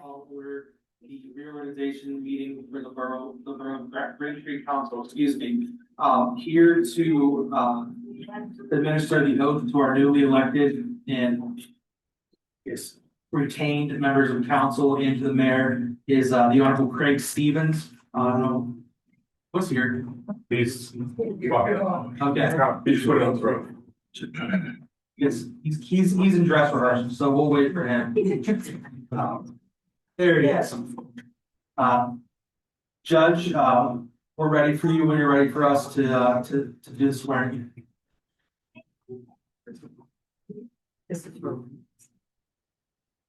call order the reorganization meeting for the Borough Braintree Council, excuse me. Here to, administer the oath to our newly elected and yes, retained members of council and to the mayor is, the Honorable Craig Stevens. What's here? Please. Okay. Please put it on the throat. Yes, he's in dress rehearsal, so we'll wait for him. There he is. Judge, we're ready for you when you're ready for us to do the swearing.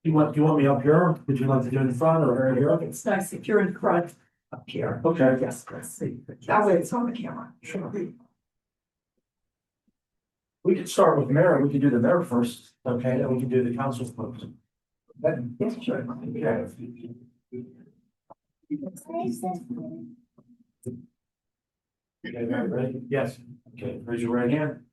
You want me up here? Or would you like to do it in front or right here? It's nice if you're in front up here. Okay. Yes, let's see. That way it's on the camera. Sure. We could start with mayor. We could do the mayor first, okay, then we can do the council folks. Yes, sure. Okay, Mayor, ready? Yes. Okay, raise your right hand.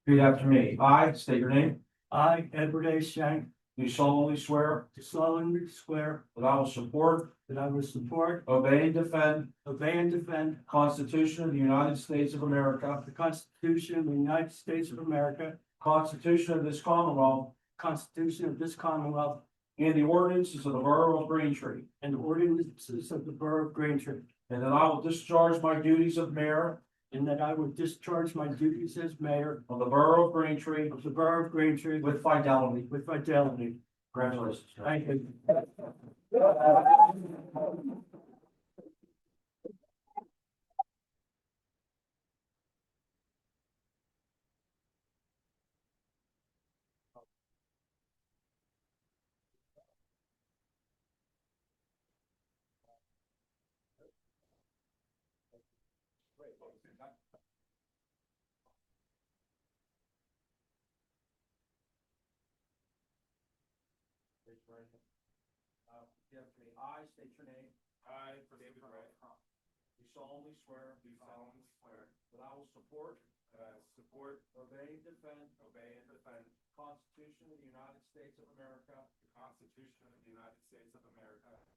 Repeat after me. I state your name. I, Edward A. Shank, Do solemnly swear do solemnly swear that I will support, that I will support, obey, and defend obey, and defend the Constitution of the United States of America, the Constitution of the United States of America, Constitution of this Commonwealth, Constitution of this Commonwealth, and the ordinances of the Borough of Braintree, and the ordinances of the Borough of Braintree, and that I will discharge my duties of mayor and that I will discharge my duties as mayor of the Borough of Braintree of the Borough of Braintree with fidelity. with fidelity. Congratulations. Thank you. I state your name. I, David Ray. Do solemnly swear. That I will support. Obey, and defend. The Constitution of the United States of America. The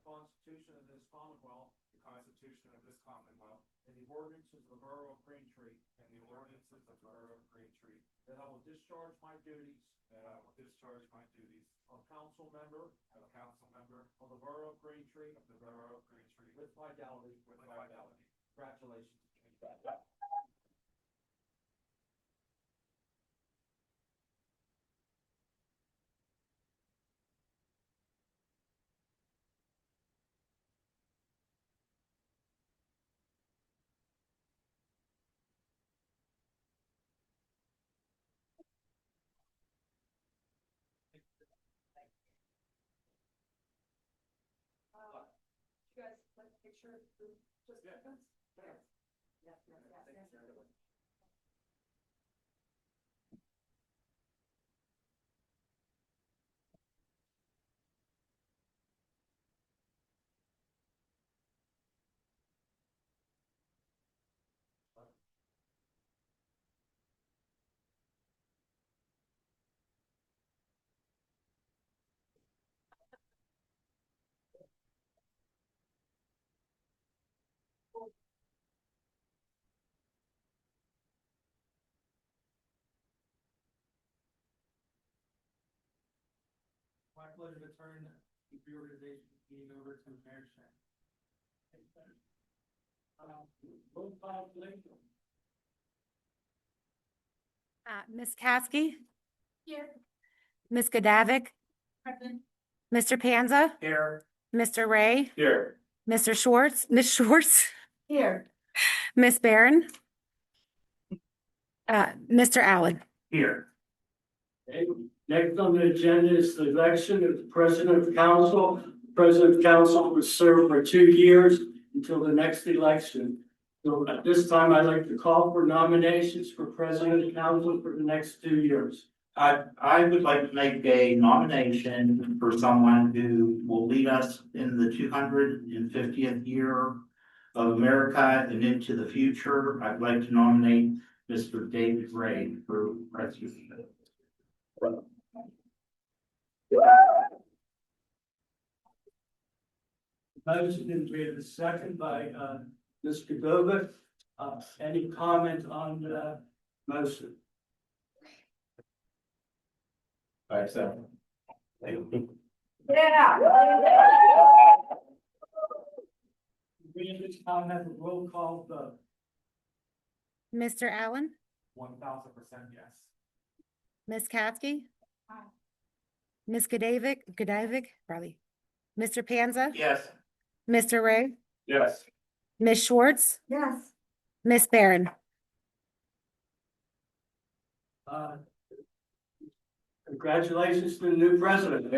Constitution of this Commonwealth. And the ordinances of the Borough of Braintree. That I will discharge my duties. Of council member. Of the Borough of Braintree. With fidelity. Congratulations. You guys like a picture? Just seconds? Yes. Yes. My pleasure to turn the reorganization meeting over to Mayor Shank. Ms. Caskey, Here. Ms. Gadavick, Present. Mr. Panza, Here. Mr. Ray, Here. Mr. Schwartz, Ms. Schwartz, Here. Ms. Barron, Mr. Allen. Here. Okay. Next on the agenda is the election of the President of Council. President of Council will serve for 2 years until the next election. So at this time, I'd like to call for nominations for President of Council for the next 2 years. I would like to make a nomination for someone who will lead us in the 250th year of America and into the future. I'd like to nominate Mr. David Ray for president. Motion is made a second by, Ms. Cordova. Any comment on the motion? I accept. Yeah. We this time have a roll call vote. Mr. Allen, 1000% yes. Ms. Katsky, Aye. Ms. Godivic, probably, Mr. Panza, Yes. Mr. Ray, Yes. Ms. Schwartz, Yes. Ms. Barron. Congratulations to the new president.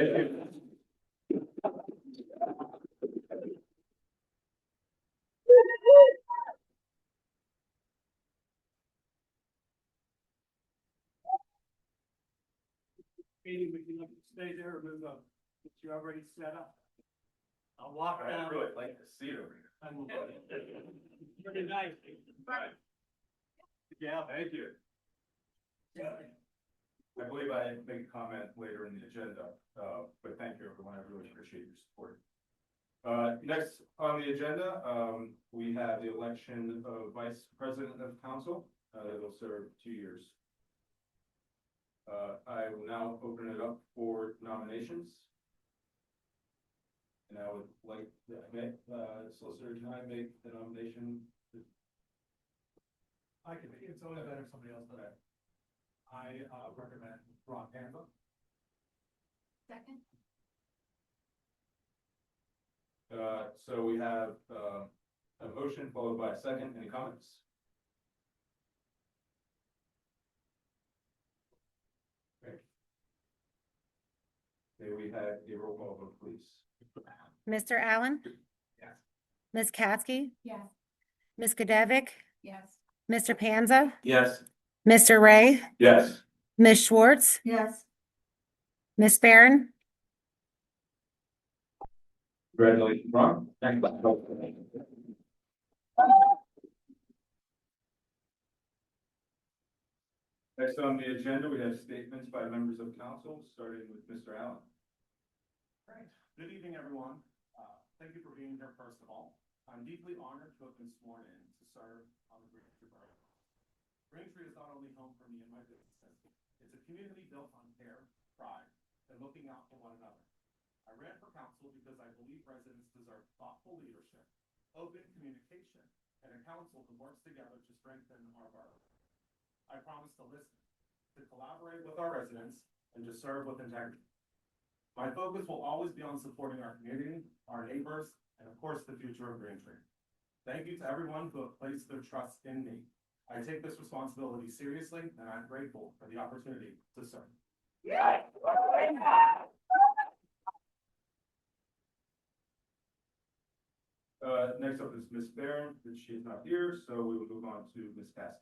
Meeting, we can stay there or move up. You already set up. I'll walk down. like to see it over here. Pretty nice. Yeah. Thank you. I believe I make a comment later in the agenda, but thank you everyone, I really appreciate your support. Next on the agenda, we have the election of Vice President of Council, that will serve 2 years. I will now open it up for nominations. And I would like to make, Solicitor, can I make the nomination? I can, it's only better if somebody else does that. I recommend Ron Panza. Second. So we have a motion followed by a second. Any comments? Okay. May we have a roll call vote, please? Mr. Allen, Yes. Ms. Katsky, Yes. Ms. Godivic, Yes. Mr. Panza, Yes. Mr. Ray, Yes. Ms. Schwartz, Yes. Ms. Barron. Congratulations, Ron. Thank you. Next on the agenda, we have statements by members of council, starting with Mr. Allen. Great. Good evening, everyone. Thank you for being here, first of all. I'm deeply honored to have been sworn in to serve on the Braintree Borough. Braintree is not only home for me and my businesses, it's a community built on care, pride, and looking out for one another. I ran for council because I believe residents deserve thoughtful leadership, open communication, and a council that works together to strengthen our borough. I promise to listen, to collaborate with our residents, and to serve with integrity. My focus will always be on supporting our community, our neighbors, and of course, the future of Braintree. Thank you to everyone who have placed their trust in me. I take this responsibility seriously, and I'm grateful for the opportunity to serve. Next up is Ms. Barron, but she is not here, so we will move on to Ms. Cassidy.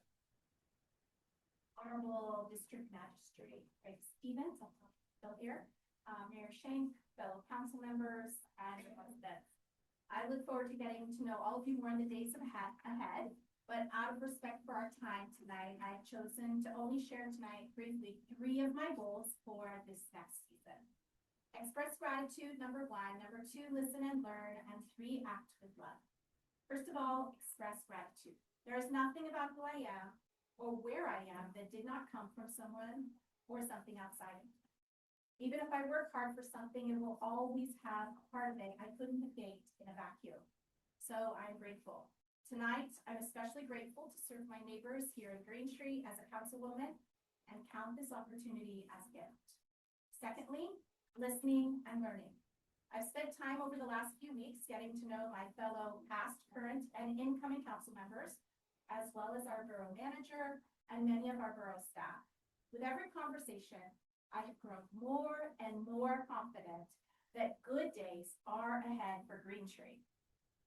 Honorable District Magistrate Craig Stevens, still here, Mayor Shank, fellow council members, and residents. I look forward to getting to know all of you more in the days ahead, but out of respect for our time tonight, I've chosen to only share tonight briefly 3 of my goals for this next season. Express gratitude, number 1, number 2, listen and learn, and 3, act with love. First of all, express gratitude. There is nothing about who I am or where I am that did not come from someone or something outside of me. Even if I work hard for something, it will always have a part of it I couldn't negate in a vacuum. So I'm grateful. Tonight, I'm especially grateful to serve my neighbors here in Braintree as a councilwoman and count this opportunity as a gift. Secondly, listening and learning. I've spent time over the last few weeks getting to know my fellow past, current, and incoming council members, as well as our borough manager and many of our borough staff. With every conversation, I have grown more and more confident that good days are ahead for Braintree.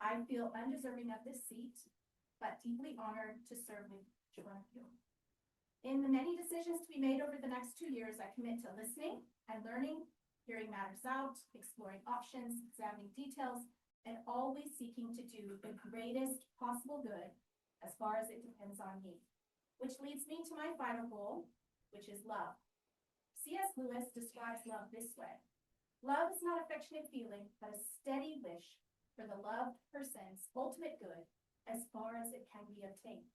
I feel undeserving of this seat, but deeply honored to serve with each one of you. In the many decisions to be made over the next 2 years, I commit to listening and learning, hearing matters out, exploring options, examining details, and always seeking to do the greatest possible good as far as it depends on me. Which leads me to my final goal, which is love. C.S. Lewis describes love this way. Love is not affectionate feeling, but a steady wish for the loved person's ultimate good as far as it can be obtained.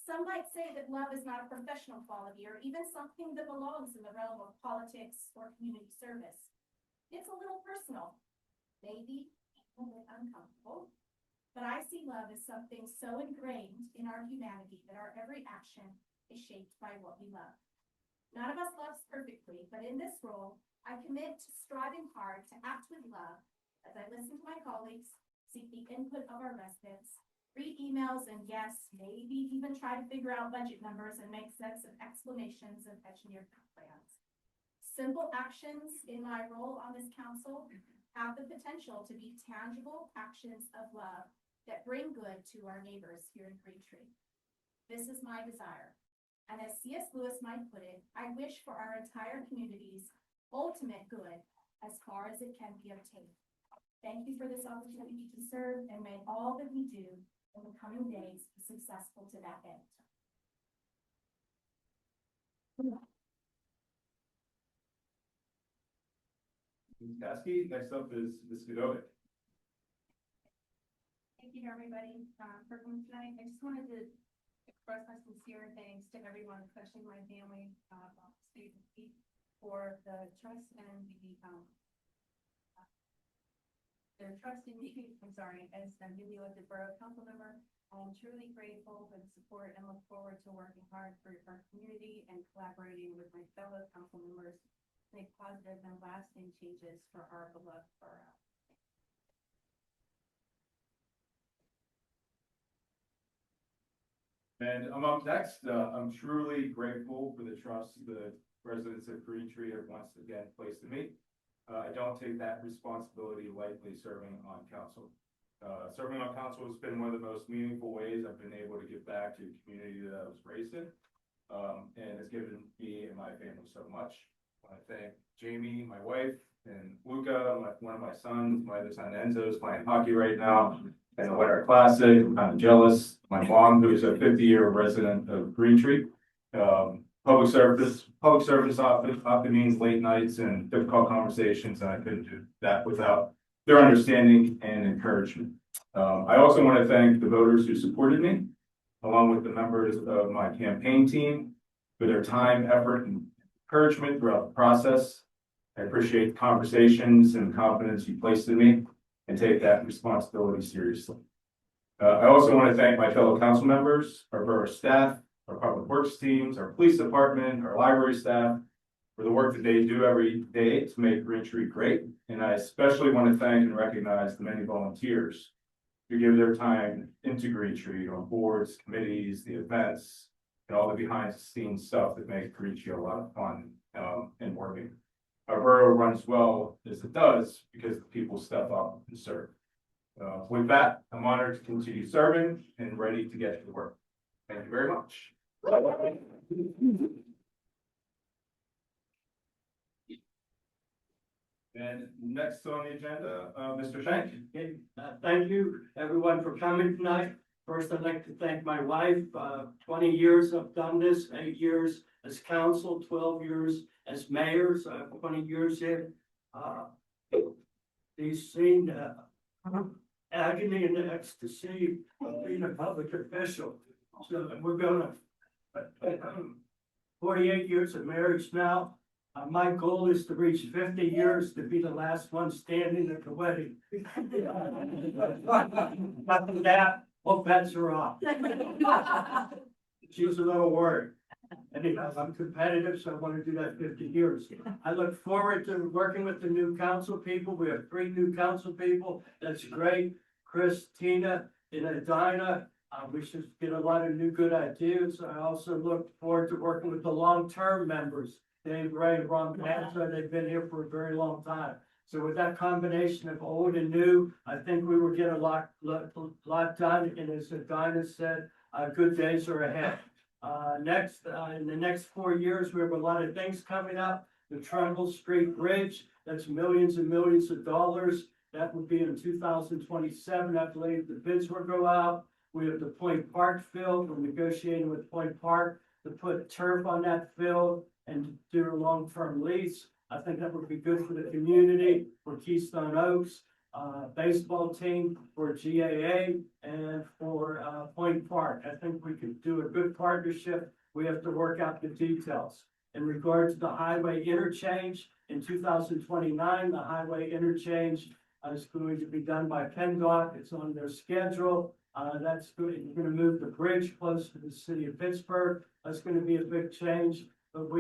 Some might say that love is not a professional quality or even something that belongs in the realm of politics or community service. It's a little personal, maybe even a bit uncomfortable, but I see love as something so ingrained in our humanity that our every action is shaped by what we love. None of us loves perfectly, but in this role, I commit to striving hard to act with love as I listen to my colleagues, seek the input of our residents, read emails, and yes, maybe even try to figure out budget numbers and make sense of explanations of engineered plans. Simple actions in my role on this council have the potential to be tangible actions of love that bring good to our neighbors here in Greentree. This is my desire. And as C.S. Lewis might put it, I wish for our entire community's ultimate good as far as it can be obtained. Thank you for this opportunity to serve, and may all that we do in the coming days be successful to that end. Ms. Caskey, next up is Ms. Godovic. Thank you, everybody, for coming tonight. I just wanted to express my sincere thanks to everyone, especially my family, Steve and Pete, for the trust and their trust in me, as a newly elected Borough Council member. I'm truly grateful for the support and look forward to working hard for our community and collaborating with my fellow council members to make positive and lasting changes for our beloved borough. And I'm up next. I'm truly grateful for the trust the residents of Greentree have once again placed in me. I don't take that responsibility lightly serving on council. Serving on council has been one of the most meaningful ways I've been able to give back to the community that I was raised in. And has given me and my family so much. I want to thank Jamie, my wife, and Luca, one of my sons. My other son Enzo is playing hockey right now in the Winter Classic. I'm kind of jealous. My mom, who is a 50-year resident of Greentree. Public service often means late nights and difficult conversations, and I couldn't do that without their understanding and encouragement. I also want to thank the voters who supported me, along with the members of my campaign team, for their time, effort, and encouragement throughout the process. I appreciate the conversations and confidence you placed in me and take that responsibility seriously. I also want to thank my fellow council members, our borough staff, our public works teams, our police department, our library staff, for the work that they do every day to make Greentree great. And I especially want to thank and recognize the many volunteers who give their time into Greentree on boards, committees, the events, and all the behind the scenes stuff that make Greentree a lot of fun and working. Our borough runs well as it does because the people step up and serve. With that, I'm honored to continue serving and ready to get to the work. Thank you very much. And next on the agenda, Mr. Shank. Okay, thank you, everyone, for coming tonight. First, I'd like to thank my wife. 20 years I've done this, 8 years as council, 12 years as mayor, so I have 20 years here. He's seen agony and ecstasy of being a public official. So we're gonna, 48 years of marriage now. My goal is to reach 50 years to be the last one standing at the wedding. After that, all bets are off. She's a little worried. Anyhow, I'm competitive, so I want to do that 50 years. I look forward to working with the new council people. We have 3 new council people. That's great. Chris, Tina, and Adina. We should get a lot of new good ideas. I also look forward to working with the long-term members. Dave, Ray, Ron, Panza, they've been here for a very long time. So with that combination of old and new, I think we will get a lot done. And as Adina said, good days are ahead. Next, in the next 4 years, we have a lot of things coming up. The Trumbull Street Bridge, that's millions and millions of dollars. That will be in 2027. I believe the bids will go out. We have the Point Park field. We're negotiating with Point Park to put turf on that field and do a long-term lease. I think that would be good for the community, for Keystone Oaks. baseball team for GAA and for, Point Park. I think we could do a good partnership. We have to work out the details. In regard to the highway interchange, in 2029, the highway interchange is going to be done by PennDOT. It's on their schedule. That's good. You're gonna move the bridge close to the city of Pittsburgh. That's gonna be a big change. But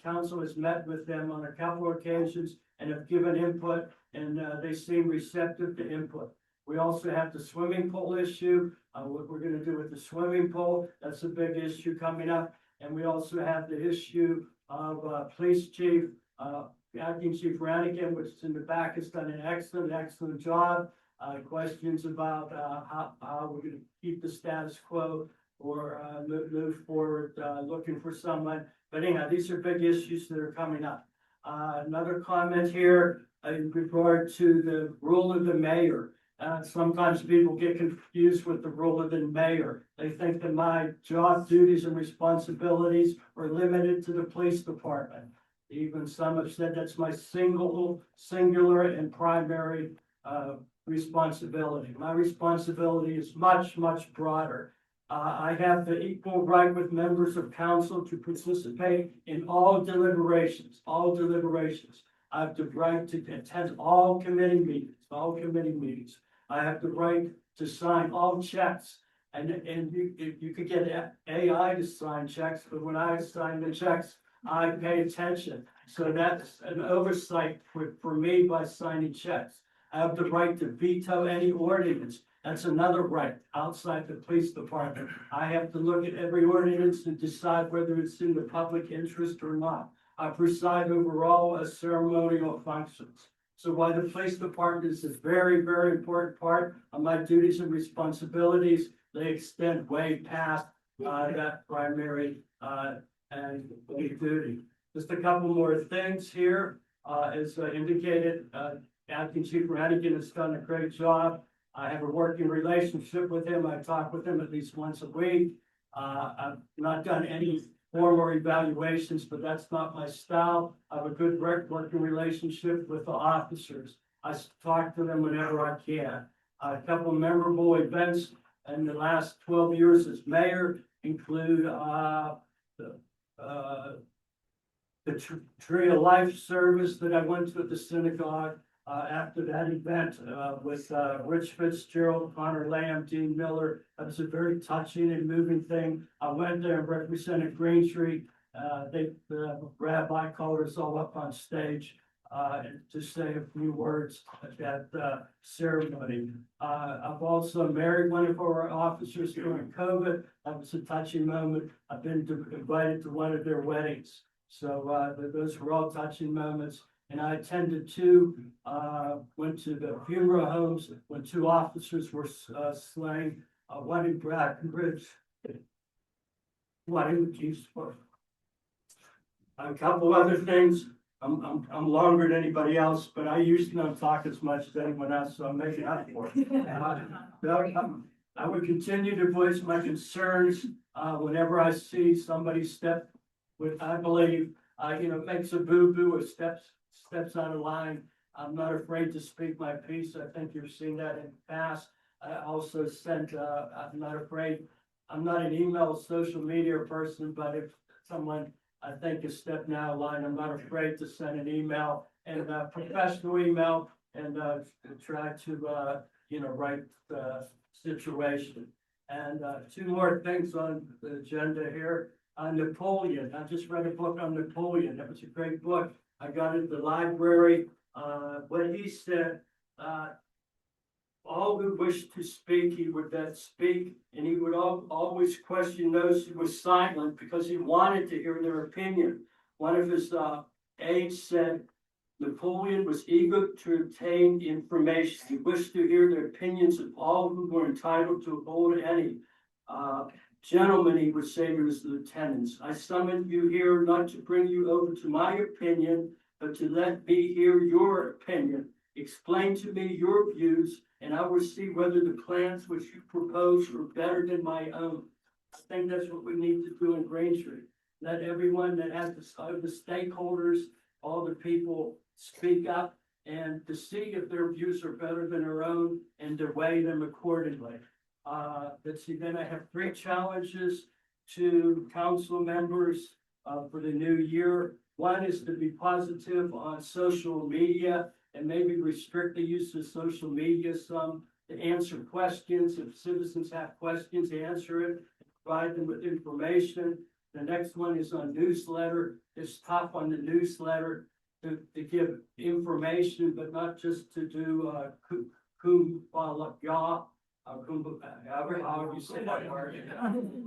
council has met with them on a couple of occasions and have given input, and they seem receptive to input. We also have the swimming pool issue, what we're gonna do with the swimming pool. That's a big issue coming up. And we also have the issue of police chief, acting chief Rannigan, which is in the back, has done an excellent job. Questions about how we're gonna keep the status quo or move forward, looking for someone. But anyhow, these are big issues that are coming up. Another comment here in regard to the role of the mayor. Sometimes people get confused with the role of the mayor. They think that my job duties and responsibilities are limited to the police department. Even some have said that's my singular and primary responsibility. My responsibility is much, much broader. I have the equal right with members of council to participate in all deliberations, I have the right to attend all committee meetings, I have the right to sign all checks. And you could get AI to sign checks, but when I sign the checks, I pay attention. So that's an oversight for me by signing checks. I have the right to veto any ordinance. That's another right outside the police department. I have to look at every ordinance and decide whether it's in the public interest or not. I preside over all ceremonial functions. So while the police department is a very, very important part of my duties and responsibilities, they extend way past that primary and duty. Just a couple more things here. As indicated, Acting Chief Rannigan has done a great job. I have a working relationship with him. I talk with him at least once a week. I've not done any formal evaluations, but that's not my style. I have a good working relationship with the officers. I talk to them whenever I can. A couple of memorable events in the last 12 years as mayor include the Tree of Life service that I went to at the synagogue. After that event with Rich Fitzgerald, Connor Lamb, Dean Miller, that was a very touching and moving thing. I went there and represented Green the rabbi called us all up on stage to say a few words at that ceremony. I've also married one of our officers during COVID. That was a touching moment. I've been invited to one of their weddings. So those were all touching moments. And I attended went to the funeral homes when 2 officers were slain, one in Brackenridge, one in Kingsport. A couple other things. I'm longer than anybody else, but I usually don't talk as much as anyone else, so I'm making up for it. I would continue to voice my concerns whenever I see somebody step with, I believe, makes a boo-boo or steps out of line. I'm not afraid to speak my piece. I think you've seen that in the past. I also sent, I'm not afraid. I'm not an email social media person, but if someone I think is stepping out of line, I'm not afraid to send an email and professional email and try to, right the situation. And 2 more things on the agenda here. Napoleon. I just read a book on Napoleon. That was a great book. I got it at the library. What he said, all who wished to speak, he would then speak, and he would always question those who were silent because he wanted to hear their opinion. One of his aides said, Napoleon was eager to obtain information. He wished to hear the opinions of all who were entitled to hold any. Gentlemen, he would say to his lieutenants, I summoned you here not to bring you over to my opinion, but to let me hear your opinion. Explain to me your views, and I will see whether the plans which you propose are better than my own. I think that's what we need to do in Braintree. Let everyone that has the stakeholders, all the people speak up and to see if their views are better than our own and to weigh them accordingly. Let's see, then I have 3 challenges to council members for the new year. One is to be positive on social media and maybe restrict the use of social media some, to answer questions. If citizens have questions, answer it, provide them with information. The next one is on newsletter. It's tough on the newsletter to give information, but not just to do however you say that word.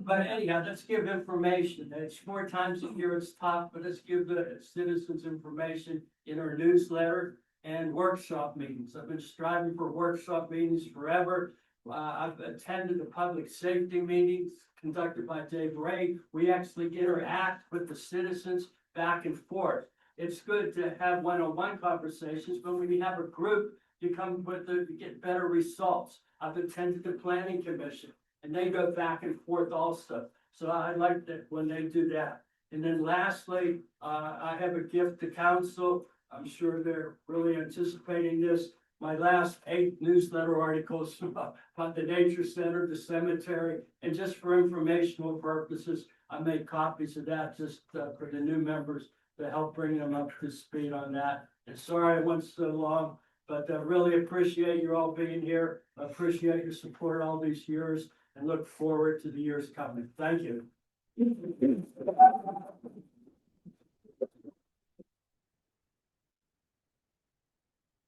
But anyhow, let's give information. It's 4 times a year, it's tough, but let's give the citizens information in our newsletter and workshop meetings. I've been striving for workshop meetings forever. I've attended the public safety meetings conducted by Dave Ray. We actually interact with the citizens back and forth. It's good to have one-on-one conversations, but when you have a group, you get better results. I've attended the planning commission and they go back and forth also. So I like that when they do that. And then lastly, I have a gift to council. I'm sure they're really anticipating this. My last 8 newsletter articles about the nature center, the cemetery, and just for informational purposes, I made copies of that just for the new members to help bring them up to speed on that. And sorry I went so long, but I really appreciate you all being here. I appreciate your support all these years and look forward to the years coming. Thank you.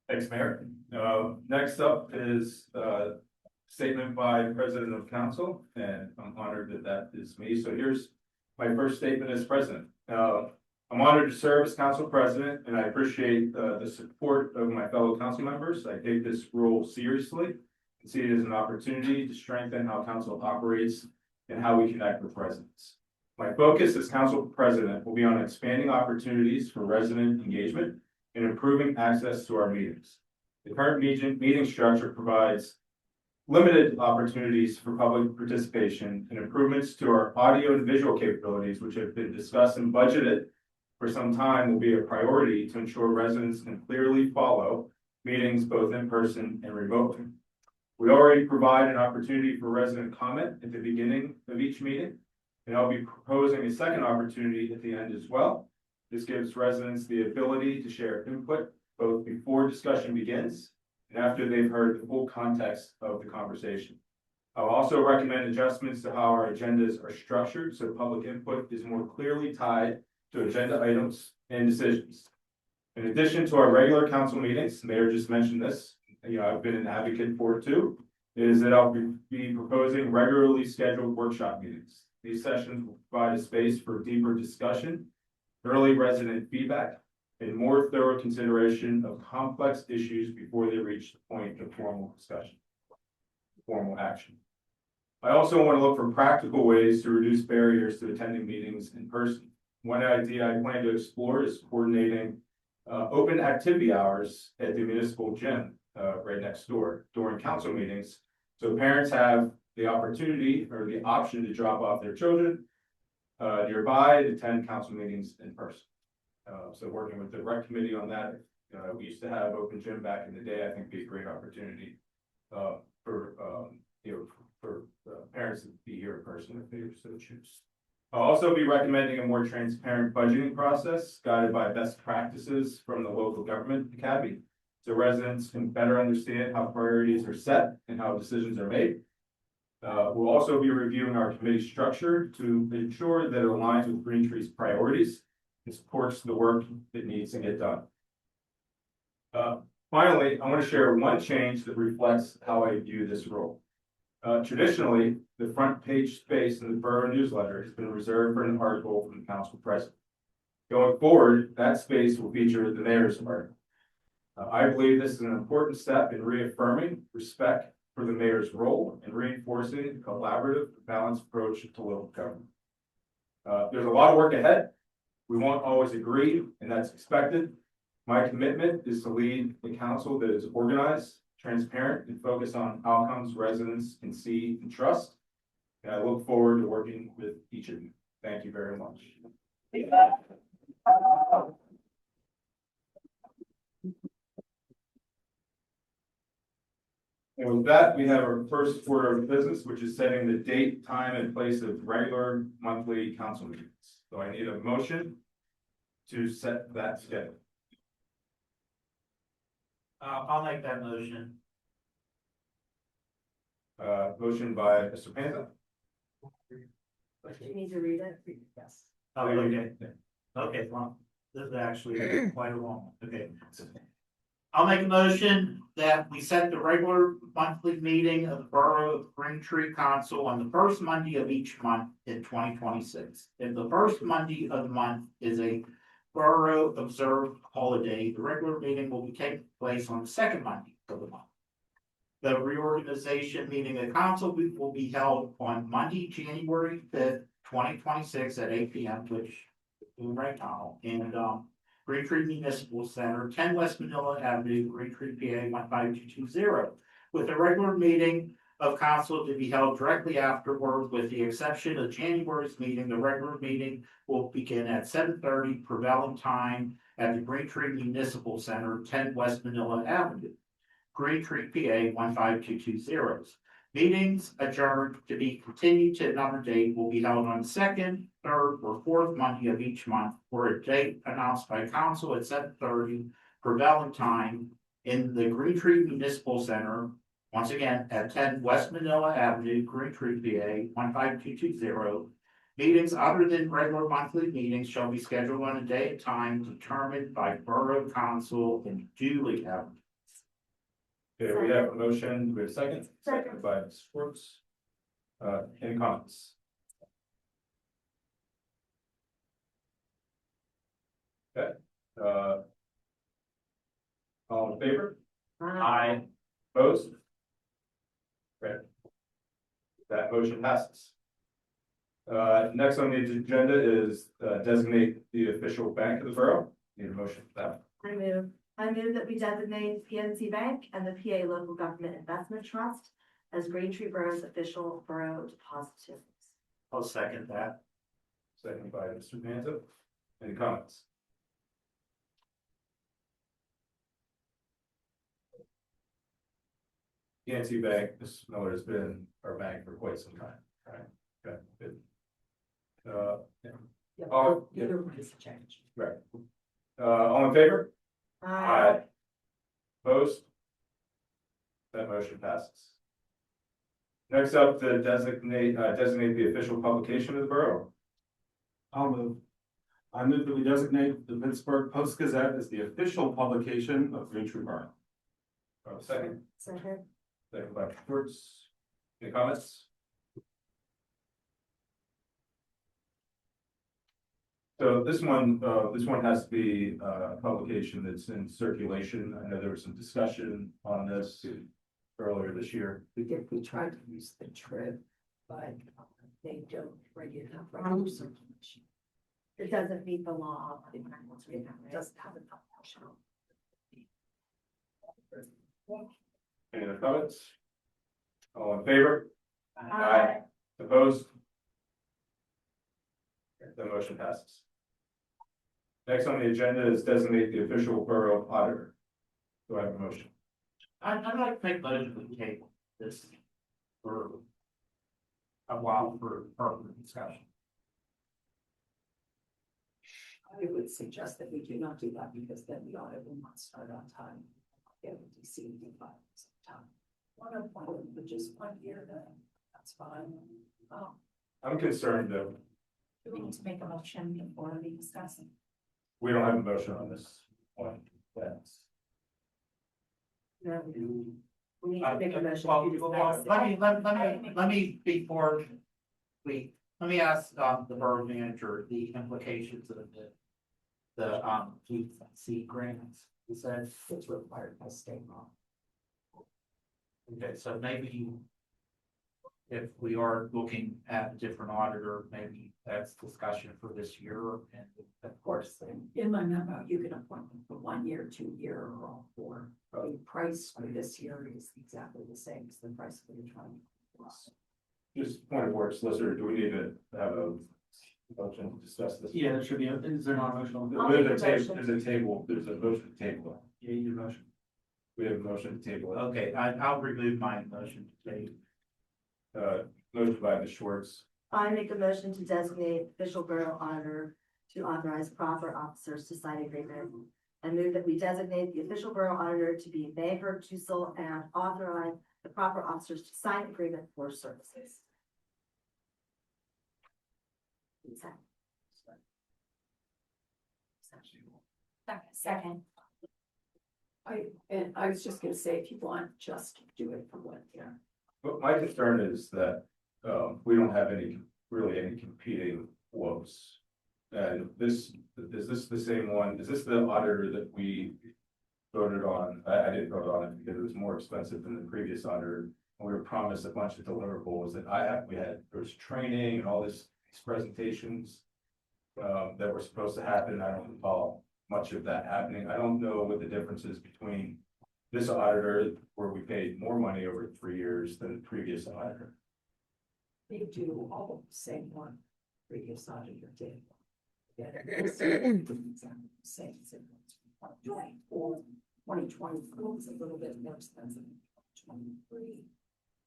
Thanks, Mayor. Next up is a statement by President of Council, and I'm honored that that is me. So here's my first statement as president. I'm honored to serve as council president, and I appreciate the support of my fellow council members. I take this role seriously and see it as an opportunity to strengthen how council operates and how we connect with residents. My focus as council president will be on expanding opportunities for resident engagement and improving access to our meetings. The current meeting structure provides limited opportunities for public participation, and improvements to our audio and visual capabilities, which have been discussed and budgeted for some time, will be a priority to ensure residents can clearly follow meetings both in person and remotely. We already provide an opportunity for resident comment at the beginning of each meeting, and I'll be proposing a second opportunity at the end as well. This gives residents the ability to share input both before discussion begins and after they've heard the full context of the conversation. I'll also recommend adjustments to how our agendas are structured so public input is more clearly tied to agenda items and decisions. In addition to our regular council meetings, the mayor just mentioned this, I've been an advocate for it too, is that I'll be proposing regularly scheduled workshop meetings. These sessions will provide a space for deeper discussion, early resident feedback, and more thorough consideration of complex issues before they reach the point of formal discussion, formal action. I also want to look for practical ways to reduce barriers to attending meetings in person. One idea I plan to explore is coordinating open activity hours at the municipal gym right next door during council meetings, so parents have the opportunity or the option to drop off their children nearby to attend council meetings in person. So working with the rec committee on that, we used to have open gym back in the day. I think it'd be a great opportunity for parents to be here in person if they so choose. I'll also be recommending a more transparent budgeting process guided by best practices from the local government academy, so residents can better understand how priorities are set and how decisions are made. We'll also be reviewing our committee structure to ensure that it aligns with Green Tree's priorities and supports the work that needs to get done. Finally, I want to share one change that reflects how I view this role. Traditionally, the front page space in the Borough newsletter has been reserved for an article from the council president. Going forward, that space will feature the mayor's article. I believe this is an important step in reaffirming respect for the mayor's role and reinforcing a collaborative, balanced approach to local government. There's a lot of work ahead. We won't always agree, and that's expected. My commitment is to lead a council that is organized, transparent, and focused on outcomes residents can see and trust. And I look forward to working with each of you. Thank you very much. And with that, we have our first order of business, which is setting the date, time, and place of regular monthly council meetings. So I need a motion to set that schedule. I'll make that motion. Motion by Mr. Panza. You need to read it? Yes. Oh, okay. Okay, well, this is actually quite a long, okay. I'll make a motion that we set the regular monthly meeting of the Borough of Braintree Council on the first Monday of each month in 2026. If the first Monday of the month is a Borough observed holiday, the regular meeting will be taking place on the second Monday of the month. The reorganization meeting of council will be held on Monday, January 5th, 2026 at 8 p.m., which we're doing right now, and Braintree Municipal Center, 10 West Manila Avenue, Braintree, PA 15220, with a regular meeting of council to be held directly afterward. With the exception of January's meeting, the regular meeting will begin at 7:30 prevailing time at the Braintree Municipal Center, 10 West Manila Avenue, Braintree, PA 15220. Meetings adjourned to be continued to another date will be held on the second, third, or fourth Monday of each month, or a date announced by council at 7:30 prevailing time in the Braintree Municipal Center, once again at 10 West Manila Avenue, Braintree, PA 15220. Meetings other than regular monthly meetings shall be scheduled on a day and time determined by Borough Council and duly advertised. Okay, we have a motion, we have a second. Second. By Ms. Schwartz. Any comments? Okay, all in favor? Aye. Opposed? Great. That motion passes. Next on the agenda is designate the official bank of the borough. Need a motion for that. I move that we designate PNC Bank and the PA Local Government Investment Trust as Braintree Borough's official borough depositories. I'll second that. Second by Mr. Panza. Any comments? PNC Bank, Ms. Miller, has been our bank for quite some time, right? Okay, good. Yeah. All, yeah, change. right. All in favor? Opposed? That motion passes. Next up, to designate the official publication of the borough. I'll move. I move that we designate the Pittsburgh Post Gazette as the official publication of Braintree Borough. Second. Second. Second by Schwartz. Any comments? So this one has to be a publication that's in circulation. I know there was some discussion on this earlier this year. We tried to use the trip, but they don't bring it up. It doesn't meet the law. It doesn't have enough. Any other comments? All in favor? Aye. Opposed? The motion passes. Next on the agenda is designate the official borough auditor. Do I have a motion? I'd like to make a motion to table this for a while for further discussion. I would suggest that we do not do that because then the audit will not start on time. Get the DC by some time. One of them, which is 1 year, then that's fine. I'm concerned that Do we need to make a motion before we discuss it? we don't have a motion on this one. That's. No. We need to make a motion. Well, to discuss it. let me, before let me ask, the borough manager, the implications of the C grants. He said It's required by state law. okay, so maybe if we are looking at a different auditor, maybe that's discussion for this year and. Of course, in my memo, you can appoint them for 1 year, 2 year, or all four. The price for this year is exactly the same as the price for the 20. Just point of order, solicitor, do we need to have a motion to discuss this? Yeah, there should be, is there not a motion on the? I'll make a There's a motion. table, there's a motion to table. Yeah, you need a motion. We have a motion to table. Okay, I'll remove my motion to table. Motion by Ms. Schwartz, I make a motion to designate official borough auditor to authorize proper officers to sign agreement. And move that we designate the official borough auditor to be Mayor Tussle and authorize the proper officers to sign agreement for services. Second. I was just gonna say, if you want, just do it for 1 year. but my concern is that, we don't have really any competing quotes. And is this the same one? Is this the auditor that we voted on? I didn't vote on it because it was more expensive than the previous auditor. And we were promised a bunch of deliverables that there was training and all these presentations that were supposed to happen. I don't recall much of that happening. I don't know what the difference is between this auditor, where we paid more money over 3 years than the previous auditor. They do all of the same one, previous auditor did. Yeah, it's exactly the same. 2024 was a little bit more expensive than 2023.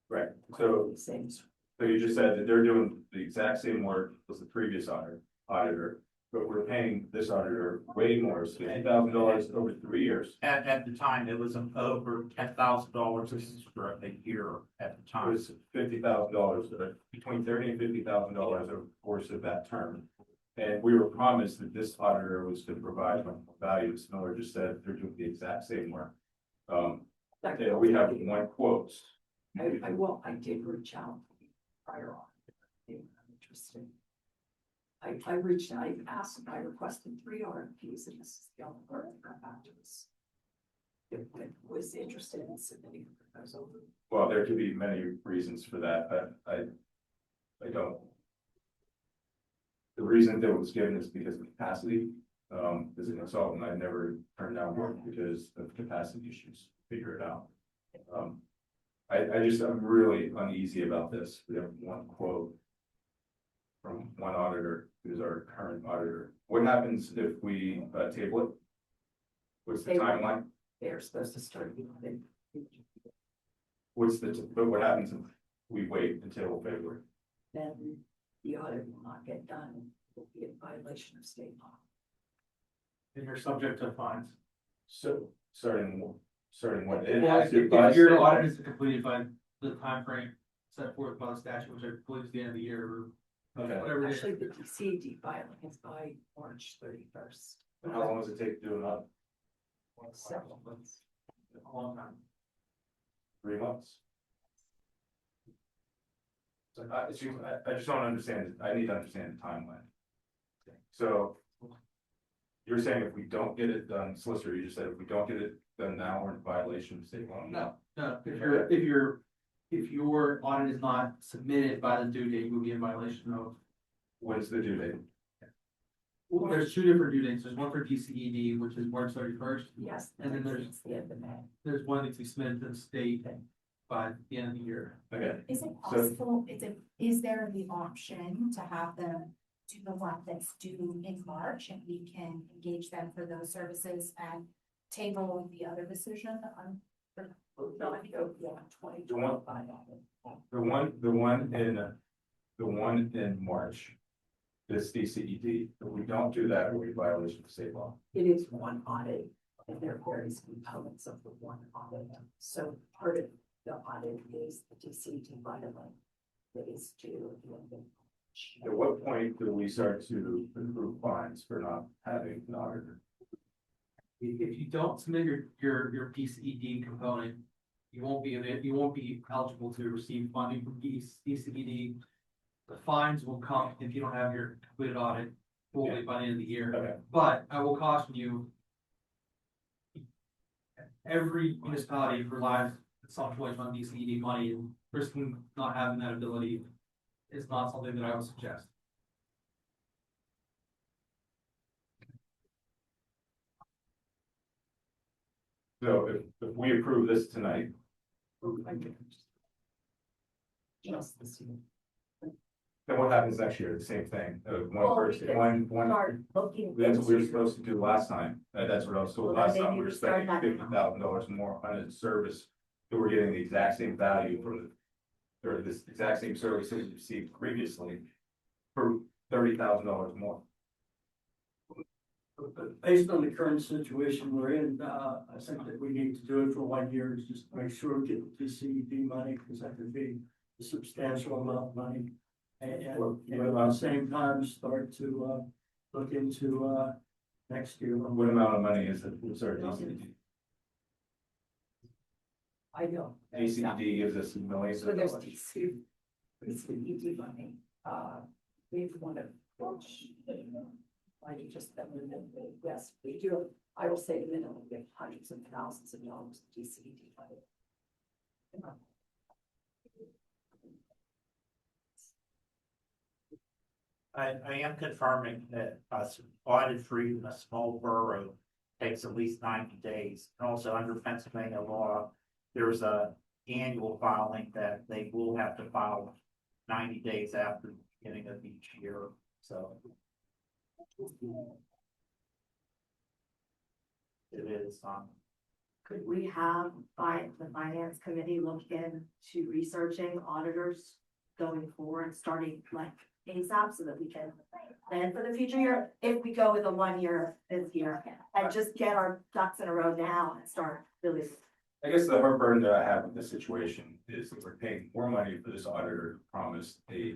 Right, so The same. So you just said that they're doing the exact same work as the previous auditor, but we're paying this auditor way more, so $50,000 over 3 years. At the time, it was over $10,000 for a year at the It time. was $50,000, between $30,000 and $50,000 over the course of that term. And we were promised that this auditor was to provide much more value. Miller just said they're doing the exact same work. We have one quote. I did reach out prior on. They were interested. I reached out, I requested 3 RFPs and this is the only one that got back to us. It was interested in submitting a proposal. Well, there could be many reasons for that, but I don't. The reason that it was given is because of capacity. As a consultant, I never turned down work because of capacity issues. Figure it out. I'm really uneasy about this. We have one quote from one auditor, who's our current auditor. What happens if we table it? What's the timeline? They're supposed to start the audit. But what happens if we wait until February? Then the audit will not get done, and will be in violation of state law. And you're subject to fines. So starting when? Well, if your audit is completed by the timeframe set forth by the statute, which I believe is the end of the year, or Okay, whatever it is. Actually, the DCD filing is by March 31st. and how long does it take to do another? Several months. A long time. 3 months? So I just don't understand, I need to understand the timeline. So you're saying if we don't get it done, solicitor, you just said if we don't get it done now, we're in violation of state law? No, if your audit is not submitted by the due date, you'll be in violation of. What is the due date? Well, there's 2 different due dates. There's one for DCED, which is March 31st. Yes. And then there's- it's the end of May. There's one that's submitted to the state by the end of the year. Okay, Is it possible, is there the option to have them do the one that's due in March and we can engage them for those services and table the other decision on? No, I go beyond 2025 on it. the one in March. This DCED, if we don't do that, we're in violation of state law. It is one audit, and there are various components of the one audit. So part of the audit is the DCD filing that is due at the end of March. At what point do we start to approve fines for not having an auditor? If you don't submit your DCED component, you won't be eligible to receive funding from DCED. The fines will come if you don't have your completed audit fully by the end of the year. Okay. But I will caution you. Every municipality relies at some point on DCED money, and risking not having that ability is not something that I would suggest. So if we approve this tonight, Just this year. Then what happens next year? The same thing, one Well, we person, could one, Start looking. that's what we were into- supposed to do last time, that's what I was told Well, last then time, maybe we were we start spending that now. $50,000 more on a service. That we're getting the exact same value for or this exact same service that we received previously for $30,000 more. But based on the current situation we're in, I think that we need to do it for 1 year, just to make sure we get the CED money, because that could be a substantial amount of money. And at the same time, start to, look into, next year. What amount of money is it, what's our DCD? I know. DCD gives us millions So of there's dollars. DC, there's the ED money, we want to approach. Like you just, yes, we do, I will say the minimum, we have hundreds of thousands of dollars of DCD money. I am confirming that audit free in a small borough takes at least 90 days. And also under Pennsylvania law, there's a annual filing that they will have to file 90 days after the beginning of each year, so. It is, Could we have the finance committee look into researching auditors going forward, starting like ASAP, so that we can plan for the future year, if we go with a 1 year this year, and just get our ducks in a row now and start really. I guess the heartburn that I have with this situation is that we're paying more money for this auditor who promised a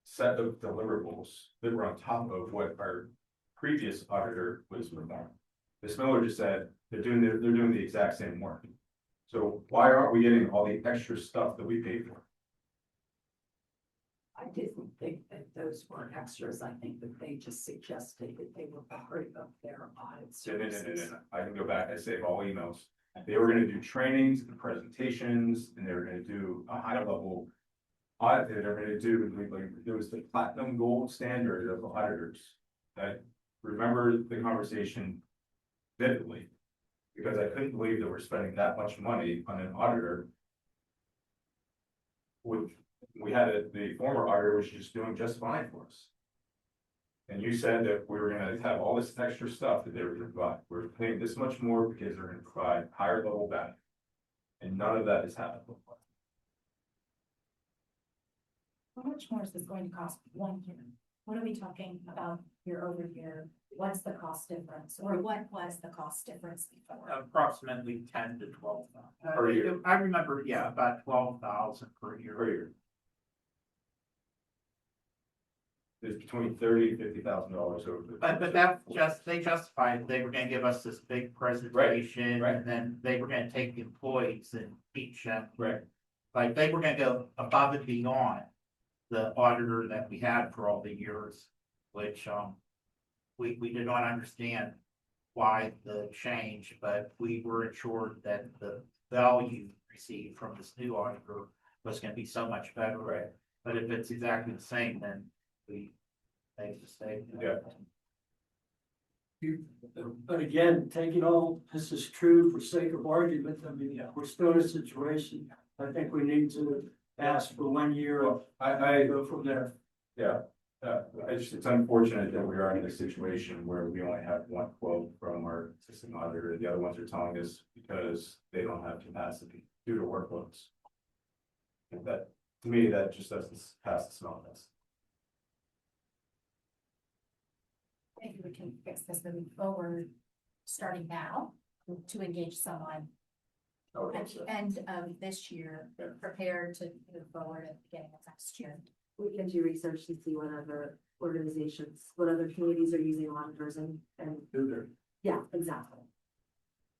set of deliverables that were on top of what our previous auditor was performing. Ms. Miller just said they're doing the exact same work. So why aren't we getting all the extra stuff that we paid for? I didn't think that those were extras, I think that they just suggested that they were part of their audit services. No. I can go back, I saved all emails. They were gonna do trainings and presentations, and they were gonna do a high level audit, they're gonna do, like, there was the platinum gold standard of auditors. I remember the conversation vividly, because I couldn't believe that we're spending that much money on an auditor. We had the former auditor was just doing just fine for us. And you said that we were gonna have all this extra stuff that they were gonna provide. We're paying this much more because they're gonna provide higher level value. And none of that has happened. How much more is this going to cost 1 year? What are we talking about year over year? What's the cost difference, or what was the cost difference before? approximately 10 to 12. Per year. I remember, yeah, about 12,000 per year. Per year. There's between $30,000 and $50,000 over. But that just, they justified, they were gonna give us this big presentation, right. and then they were gonna take the employees and teach them. Right. Like, they were gonna go above and beyond the auditor that we had for all the years, which, we did not understand why the change, but we were assured that the value received from this new auditor was gonna be so much better. Right. But if it's exactly the same, then we make a mistake. Yeah. But again, taking all this is true for sake of argument, I mean, we're still in a situation, I think we need to ask for 1 year. Well, I Go from there. Yeah, it's unfortunate that we are in a situation where we only have one quote from our existing auditor. The other ones are telling us because they don't have capacity due to workloads. And that, to me, that just doesn't pass the smell test. Maybe we can fix this moving forward, starting now, to engage someone at the end of this year, prepared to move forward at the beginning of next year. We can do research to see what other organizations, what other communities are using auditors and, yeah, exactly.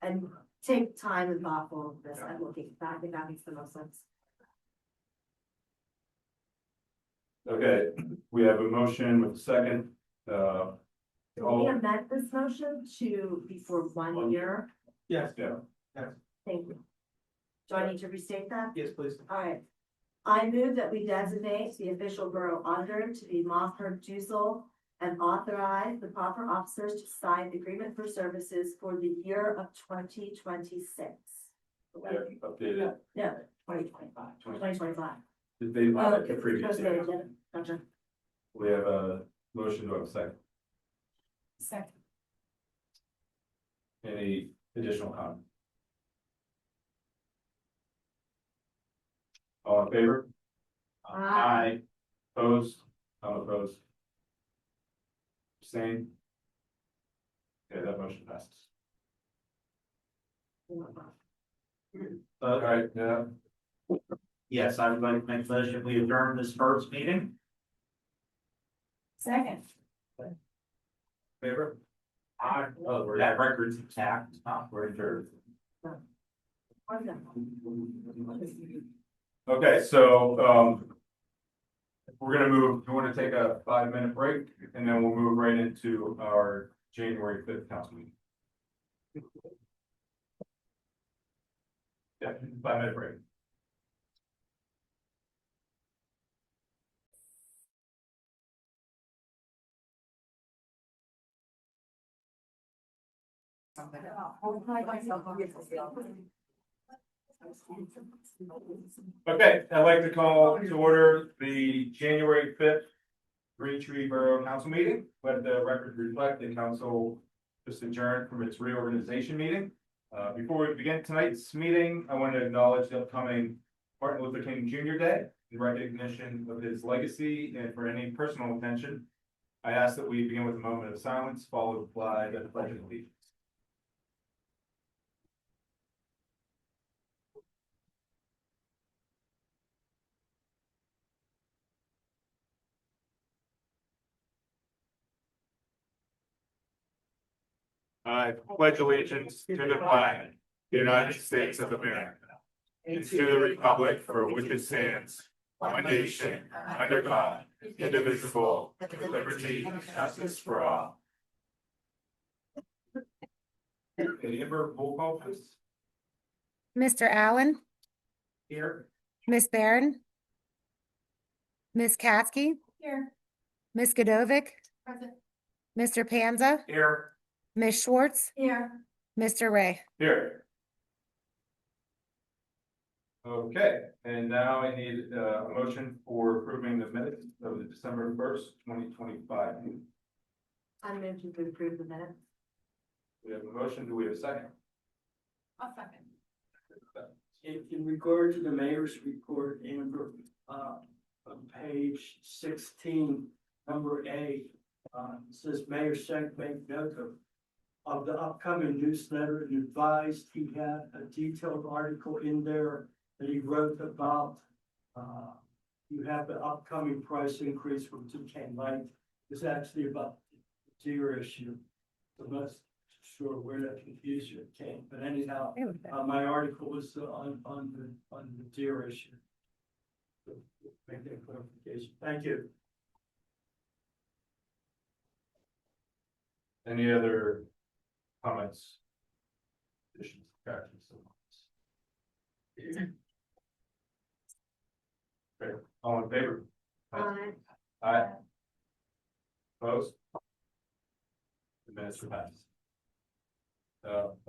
And take time and thoughtfulness at looking, I think that makes the most sense. Okay, we have a motion with a second, Can we amend this motion to be for 1 year? Yes, yeah, Thank you. Do I need to restate that? yes, please. All right. I move that we designate the official borough auditor to be Mofford Dussel and authorize the proper officers to sign the agreement for services for the year of 2026. updated. No, 2025. 2025. Did they audit the previous Okay, year? yeah. Gotcha. We have a motion to have a second. Second. Any additional comment? All in favor? Aye. Opposed? I'm opposed. Abstain? Okay, that motion passes. All right, yeah. Yes, I would like to make a motion, we adjourn this first meeting. Second. Favor? Oh, that record's intact, we're adjourned. Okay, so, we're gonna move, you wanna take a 5-minute break, and then we'll move right into our January 5th council meeting. Yeah, 5-minute break. Okay, I'd like to call to order the January 5th Green Tree Borough Council meeting. Let the record reflect the council just adjourned from its reorganization meeting. Before we begin tonight's meeting, I want to acknowledge the upcoming Martin Luther King Jr. Day in recognition of his legacy and for any personal attention. I ask that we begin with a moment of silence followed by the pledge of allegiance. I pledge allegiance to the flag, the United States of America, and to the republic for which it stands, one nation, under God, indivisible, with liberty and justice for all. Any ever roll call, please? Mr. Allen, Here. Miss Barron, Miss Katsky, Here. Miss Godovic, Present. Mr. Panza, Here. Miss Schwartz, Here. Mr. Ray. Here. Okay, and now I need a motion for approving the minutes of the December 1st, 2025 meeting. I move to approve the minutes. We have a motion, do we have a second? I'll second. In regard to the mayor's report, Amber, on page 16, number A, it says Mayor Shank made note of the upcoming newsletter and advised he had a detailed article in there that he wrote about, you have the upcoming price increase from Duquesne Light. It's actually about the deer issue. So I'm not sure where that confusion came, but anyhow, my article was on the deer issue. So, make that clarification. Thank you. Any other comments? Additions, corrections? Okay, all in favor? Aye. Aye. Opposed? The minutes are passed.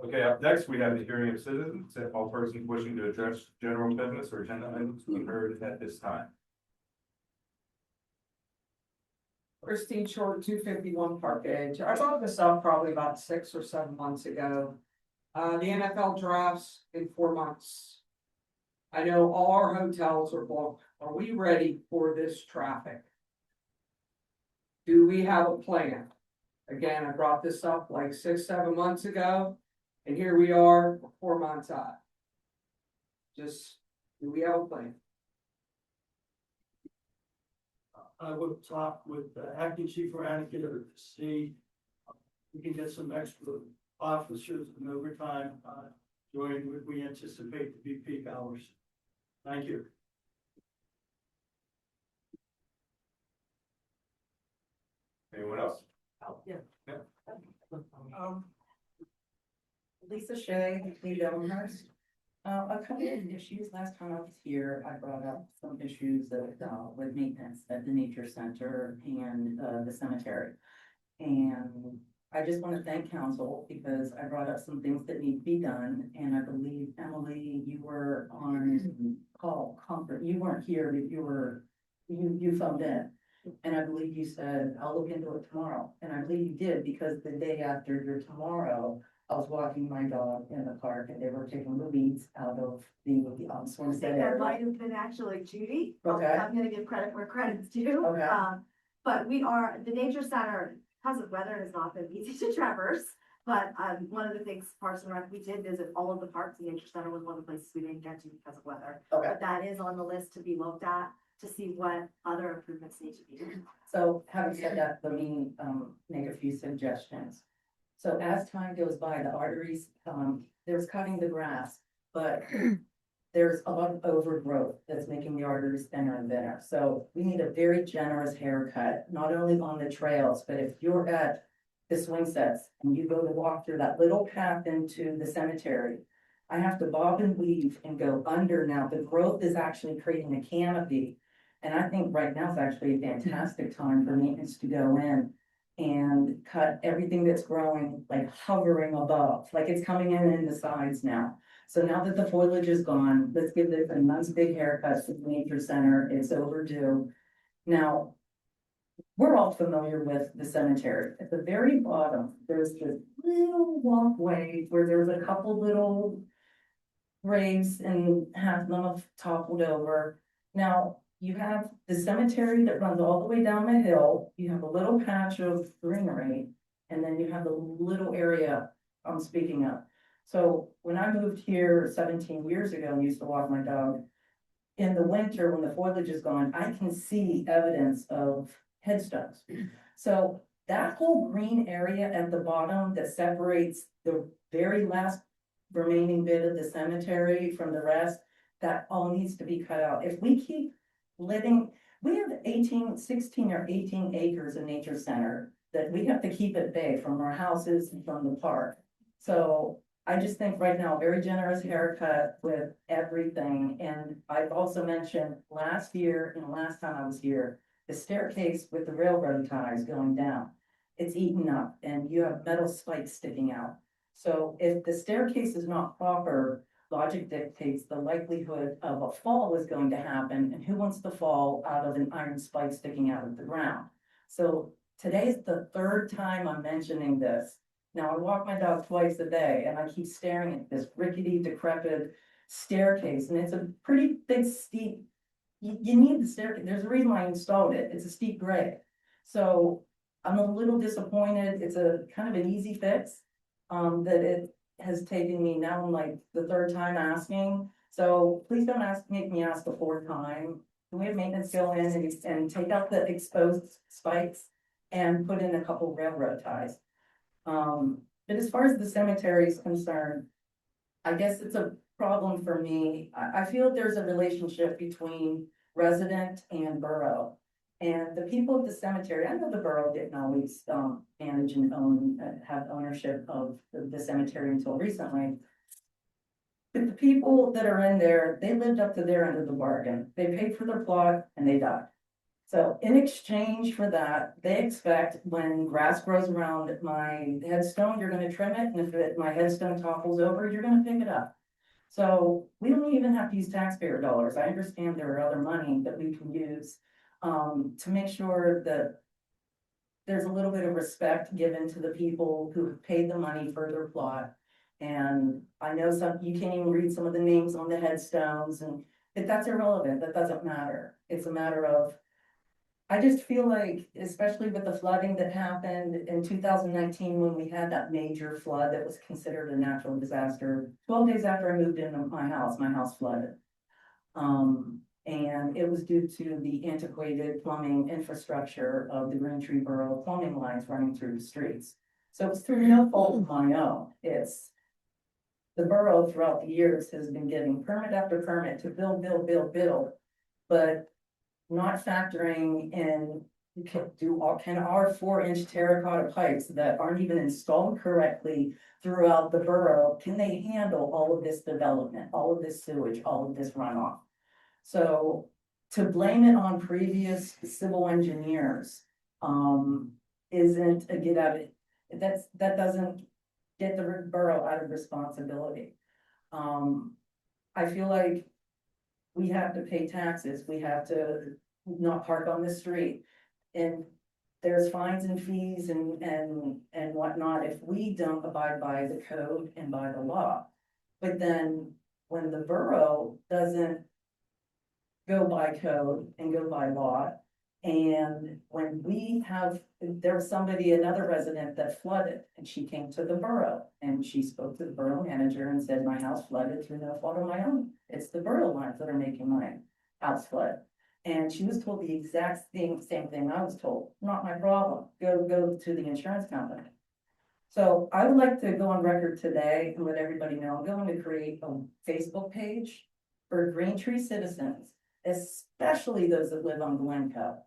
Okay, up next, we have the hearing of citizens, and all persons wishing to address general business or agenda items will be heard at this time. Christine Short, 251 Park Edge. I brought this up probably about 6 or 7 months ago. The NFL drafts in 4 months. I know all our hotels are booked. Are we ready for this traffic? Do we have a plan? Again, I brought this up like 6, 7 months ago, and here we are 4 months out. Just, do we have a plan? I would talk with the acting chief or Anakin to see if we can get some extra officers and overtime, during what we anticipate to be peak hours. Thank you. Anyone else? Yeah. Yeah. Lisa Shea, New Elmhurst. A couple of issues, last time I was here, I brought up some issues that, with maintenance at the nature center and, the cemetery. And I just want to thank council because I brought up some things that need to be done, and I believe, Emily, you were on call, comfort, you weren't here, but you phoned in. And I believe you said, I'll look into it tomorrow. And I believe you did, because the day after your tomorrow, I was walking my dog in the park and they were taking the weeds out of the I Swansea think that area. might have been actually Judy. Okay. I'm gonna give credit where credit's due. Okay. But the nature center, because of weather, has not been easy to traverse. But, one of the things, Parks and Rec, we did visit all of the parks. The nature center was one of the places we didn't get to because of weather. Okay. But that is on the list to be looked at, to see what other improvements need to be done. So having said that, let me make a few suggestions. So as time goes by, the arteries, there's cutting the grass, but there's a lot of overgrowth that's making the arteries thinner and thinner. So we need a very generous haircut, not only on the trails, but if you're at the swing sets and you go to walk through that little path into the cemetery, I have to bob and weave and go under now. The growth is actually creating a canopy. And I think right now is actually a fantastic time for maintenance to go in and cut everything that's growing, like hovering above, like it's coming in the sides now. So now that the foliage is gone, let's give this a nice big haircut to the nature center. It's overdue. Now, we're all familiar with the cemetery. At the very bottom, there's this little walkway where there's a couple little graves and half of them have toppled over. Now, you have the cemetery that runs all the way down the hill. You have a little patch of greenery, and then you have the little area I'm speaking of. So when I moved here 17 years ago and used to walk my dog, in the winter, when the foliage is gone, I can see evidence of headstones. So that whole green area at the bottom that separates the very last remaining bit of the cemetery from the rest, that all needs to be cut out. If we keep letting, we have 16 or 18 acres of nature center that we have to keep at bay from our houses and from the park. So I just think right now, very generous haircut with everything. And I've also mentioned last year and last time I was here, the staircase with the railroad ties going down. It's eaten up and you have metal spikes sticking out. So if the staircase is not proper, logic dictates the likelihood of a fall is going to happen. And who wants to fall out of an iron spike sticking out of the ground? So today's the third time I'm mentioning this. Now, I walk my dog twice a day and I keep staring at this rickety, decrepit staircase, and it's a pretty big, steep, you need the staircase. There's a reason why I installed it. It's a steep grade. So I'm a little disappointed. It's a kind of an easy fix, that it has taken me now like the third time asking. So please don't make me ask the fourth time. Can we have maintenance go in and take out the exposed spikes and put in a couple railroad ties? But as far as the cemetery is concerned, I guess it's a problem for me. I feel there's a relationship between resident and borough. And the people at the cemetery, I know the borough didn't always, manage and have ownership of the cemetery until recently. But the people that are in there, they lived up to their end of the bargain. They paid for their plot and they died. So in exchange for that, they expect when grass grows around my headstone, you're gonna trim it, and if my headstone topples over, you're gonna pick it up. So we don't even have to use taxpayer dollars. I understand there are other money that we can use to make sure that there's a little bit of respect given to the people who have paid the money for their plot. And I know you can't even read some of the names on the headstones, and if that's irrelevant, that doesn't matter. It's a matter of, I just feel like, especially with the flooding that happened in 2019, when we had that major flood that was considered a natural disaster, 12 days after I moved into my house flooded. And it was due to the antiquated plumbing infrastructure of the Green Tree Borough plumbing lines running through the streets. So it's through no fault of my own. It's the borough throughout the years has been getting permit after permit to build, but not factoring in, can our 4-inch terracotta pipes that aren't even installed correctly throughout the borough, can they handle all of this development, all of this sewage, all of this runoff? So to blame it on previous civil engineers, isn't a get out of it. That doesn't get the borough out of responsibility. I feel like we have to pay taxes, we have to not park on the street. And there's fines and fees and whatnot if we don't abide by the code and by the law. But then when the borough doesn't go by code and go by law, and when there was another resident that flooded, and she came to the borough, and she spoke to the borough manager and said, my house flooded through no fault of my own. It's the borough lines that are making my house flood. And she was told the exact same thing I was told, not my problem, go to the insurance company. So I would like to go on record today and let everybody know, I'm going to create a Facebook page for Green Tree citizens, especially those that live on Glencoe.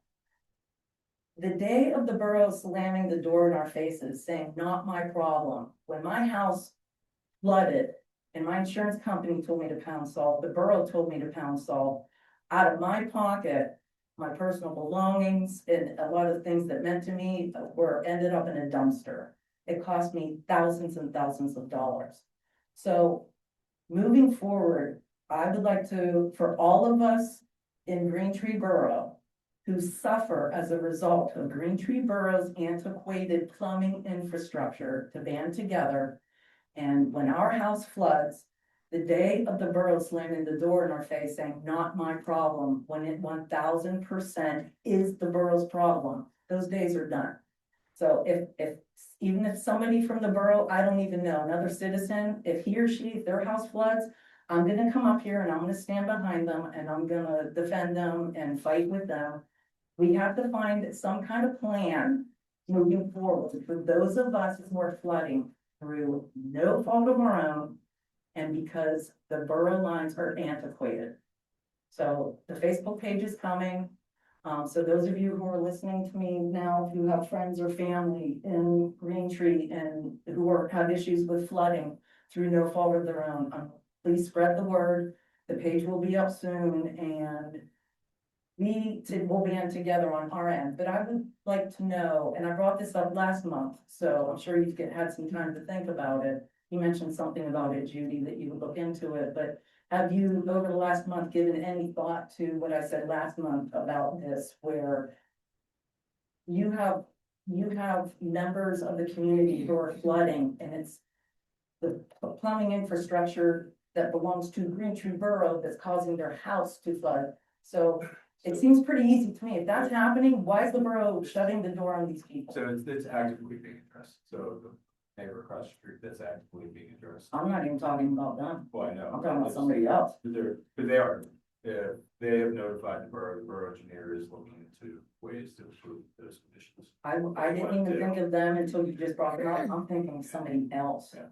The day of the borough slamming the door in our faces, saying, not my problem, when my house flooded and my insurance company told me to pound salt, the borough told me to pound salt, out of my pocket, my personal belongings and a lot of things that meant to me ended up in a dumpster. It cost me thousands and thousands of dollars. So moving forward, I would like for all of us in Green Tree Borough who suffer as a result of Green Tree Borough's antiquated plumbing infrastructure to band together. And when our house floods, the day of the borough slamming the door in our face saying, not my problem, when it 1000% is the borough's problem, those days are done. So even if somebody from the borough, I don't even know, another citizen, if he or she, if their house floods, I'm gonna come up here and I'm gonna stand behind them and I'm gonna defend them and fight with them. We have to find some kind of plan moving forward for those of us who are flooding through no fault of our own and because the borough lines are antiquated. So the Facebook page is coming. So those of you who are listening to me now, who have friends or family in Green Tree and who have issues with flooding through no fault of their own, please spread the word. The page will be up soon and we'll band together on our end. But I would like to know, and I brought this up last month, so I'm sure you've had some time to think about it. You mentioned something about it, Judy, that you would look into it, but have you, over the last month, given any thought to what I said last month about this, where you have members of the community who are flooding, and it's the plumbing infrastructure that belongs to Green Tree Borough that's causing their house to flood. So it seems pretty easy to me. If that's happening, why is the borough shutting the door on these people? So it's actively being addressed, so the neighbor across the street, that's actively being addressed. I'm not even talking about them. Well, I know. I'm talking about somebody else. But they are, they have notified the borough engineer is looking into ways to improve those conditions. I didn't even think of them until you just brought it up. I'm thinking somebody else. Yeah.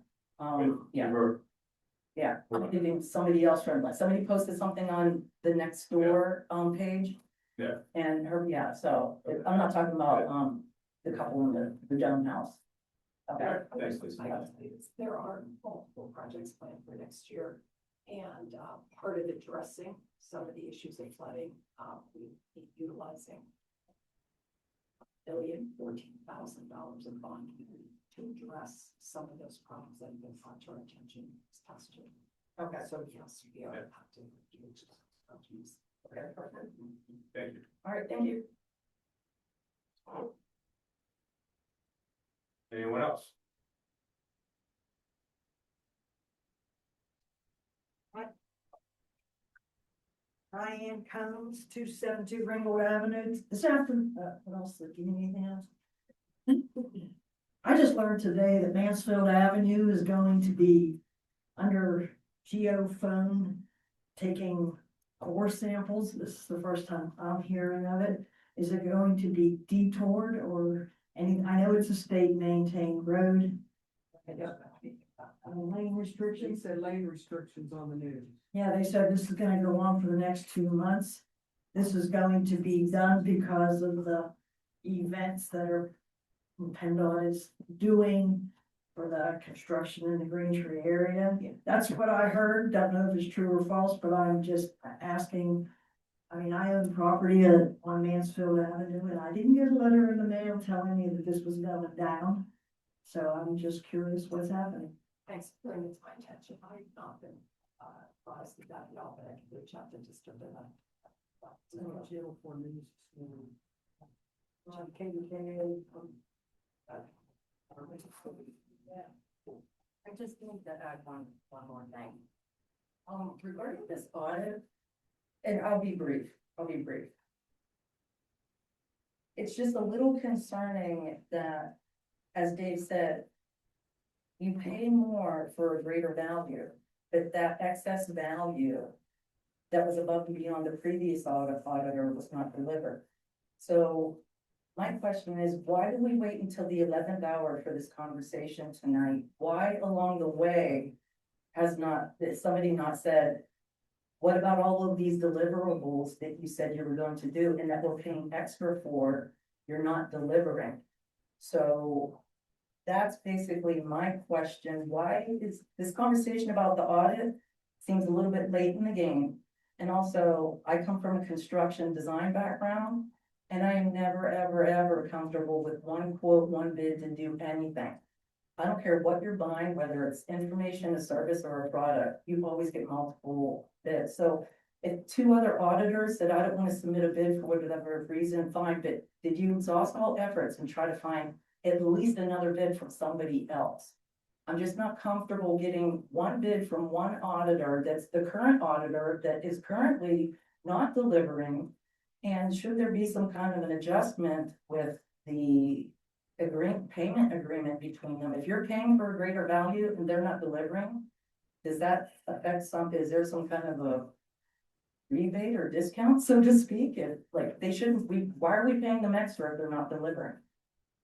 Yeah, I'm thinking somebody else somebody posted something on the next door, page. Yeah. And so I'm not talking about, the couple in the Jones house. Okay. Thanks, Lisa. There are multiple projects planned for next year. And part of addressing some of the issues of flooding, we be utilizing $1,014,000 of bond to address some of those problems that have been brought to our attention this past year. Okay. So yes, we are impacting. Okay, perfect. Thank you. All right, thank you. Anyone else? Diane Combs, 272 Ringgold Avenue. This afternoon, what else? Do you need anything else? I just learned today that Mansfield Avenue is going to be under geophone, taking core samples. This is the first time I'm hearing of it. Is it going to be detoured or any? I know it's a state maintained road. Lane restrictions. They said lane restrictions on the news. Yeah, they said this is gonna go on for the next 2 months. This is going to be done because of the events that PennDOT is doing for the construction in the Green Tree area. That's what I heard. Don't know if it's true or false, but I'm just asking. I mean, I own property on Mansfield Avenue and I didn't get a letter in the mail telling me that this was going down. So I'm just curious what's happening. Thanks for bringing it to my attention. I've not been advised of that at all, but I can reach out to just a bit. I just need to add one more thing. Regarding this audit, and I'll be brief. It's just a little concerning that, as Dave said, you pay more for a greater value, but that excess value that was above and beyond the previous auditor was not delivered. So my question is, why did we wait until the 11th hour for this conversation tonight? Why along the way has somebody not said, what about all of these deliverables that you said you were going to do and that we're paying extra for, you're not delivering? So that's basically my question. Why is this conversation about the audit seems a little bit late in the game? And also, I come from a construction design background, and I am never, ever, ever comfortable with one quote, one bid to do anything. I don't care what you're buying, whether it's information, a service, or a product, you always get multiple bids. So if two other auditors said, I don't want to submit a bid for whatever reason, fine, but did you exhaust all efforts and try to find at least another bid from somebody else? I'm just not comfortable getting one bid from one auditor that's the current auditor that is currently not delivering. And should there be some kind of an adjustment with the payment agreement between them? If you're paying for a greater value and they're not delivering, does that affect is there some kind of a rebate or discount, so to speak? If like they shouldn't, why are we paying them extra if they're not delivering?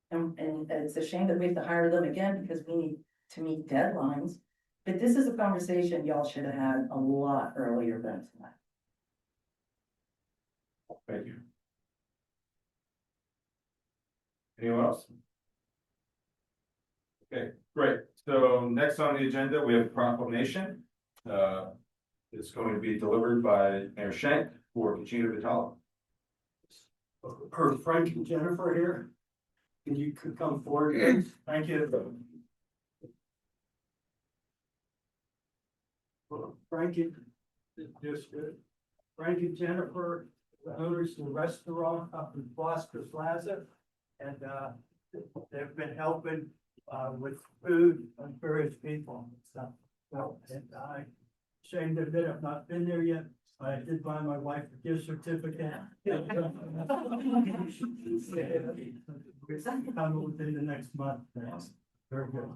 And it's a shame that we have to hire them again because we need to meet deadlines. But this is a conversation y'all should have had a lot earlier than tonight. Thank you. Anyone else? Okay, great. So next on the agenda, we have a proclamation. It's going to be delivered by Mayor Schenk for Regina Vitale. Are Frank and Jennifer here? Can you come forward? Thank you. Frank and Jennifer, the owners of the restaurant up in Foster Plaza. And they've been helping with food and various people and stuff. And I ashamed to admit I've not been there yet, but I did buy my wife a gift certificate. Coming within the next month. Very good.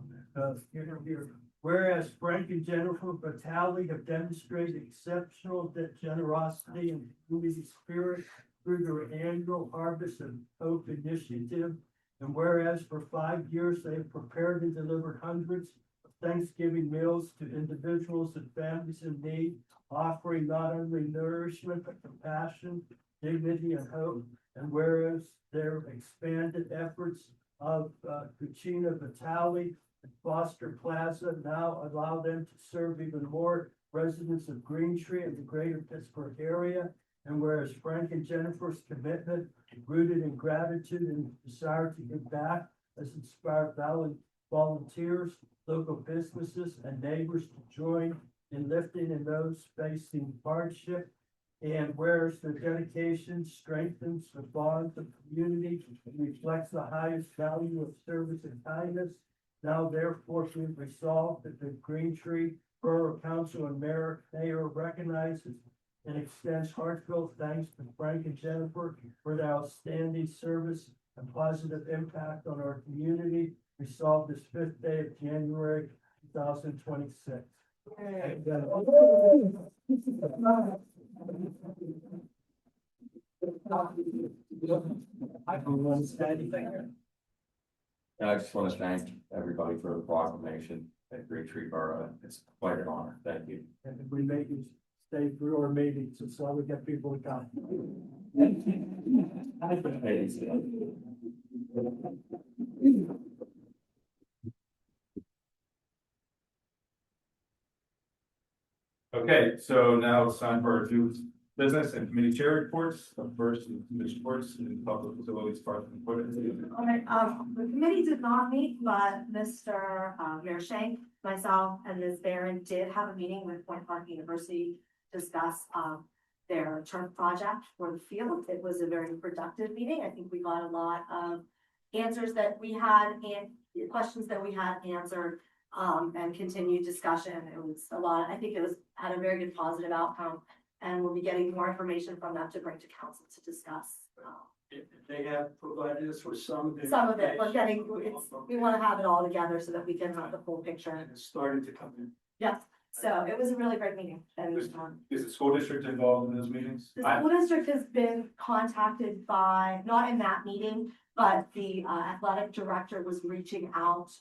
Here. Whereas Frank and Jennifer Vitale have demonstrated exceptional generosity and community spirit through their annual Harvest of Hope initiative. And whereas for 5 years they have prepared and delivered hundreds of Thanksgiving meals to individuals and families in need, offering not only nourishment, but compassion, dignity, and hope. And whereas their expanded efforts of Regina Vitale and Foster Plaza now allow them to serve even more residents of Green Tree and the greater Pittsburgh area. And whereas Frank and Jennifer's commitment, rooted in gratitude and desire to give back, has inspired volunteers, local businesses, and neighbors to join in lifting in those facing hardship. And whereas their dedication strengthens the bonds of community and reflects the highest value of service and kindness, now therefore be resolved that the Green Tree Borough Council and Mayor recognizes and extends heartfelt thanks to Frank and Jennifer for their outstanding service and positive impact on our community. Resolved this 5th day of January 2026. I just want to thank everybody for the proclamation at Green Tree Borough. It's quite an honor. Thank you. And if we make it stay through our meetings, it's why we get people to come. Okay, so now it's time for our two business and committee chair reports. First, committee reports and public facilities part of the report. All right, the committee did not meet, but Mr. Mayor Schenk, myself, and Ms. Barron did have a meeting with Point Park University to discuss their turf project for the field. It was a very productive meeting. I think we got a lot of answers that we had and questions that we had answered, and continued discussion. It was a lot, I think it was, had a very good positive outcome. And we'll be getting more information from them to bring to council to discuss. They have provided us with some of it. Some of it, we're getting, we want to have it all together so that we can have the full picture. And it's starting to come in. Yes, so it was a really great meeting. And Is the school district involved in those meetings? the school district has been contacted by, not in that meeting, but the athletic director was reaching out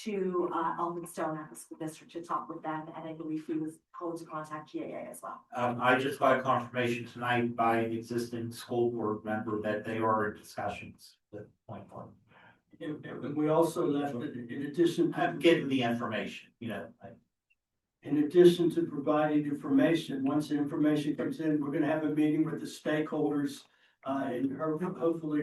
to Elphinstone at the school district to talk with them, and I believe he was told to contact GAA as well. I just got a confirmation tonight by an existing school board member that they are in discussions with Point One. And we also left it, in addition to. I'm getting the information, In addition to providing information, once the information comes in, we're gonna have a meeting with the stakeholders, and hopefully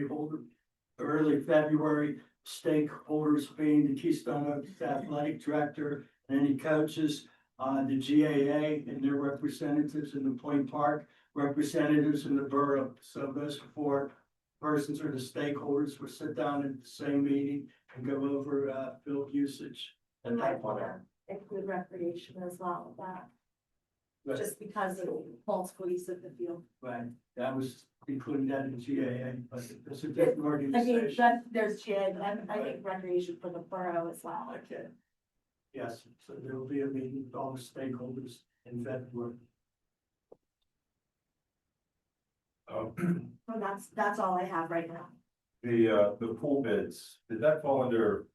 early February. Stakeholders being the Keystone Oaks athletic director and any coaches, the GAA and their representatives in the Point Park, representatives in the borough. So those 4 persons are the stakeholders. We'll sit down at the same meeting and go over, field usage. We might want to include recreation as well, that, just because of multiple use of the field. Right, that was including that in GAA, but it's a different I mean, organization. that, there's GA, but I think recreation for the borough as well. Okay. Yes, so there will be a meeting with all the stakeholders in February. So that's all I have right now. The pool bids, did that fall under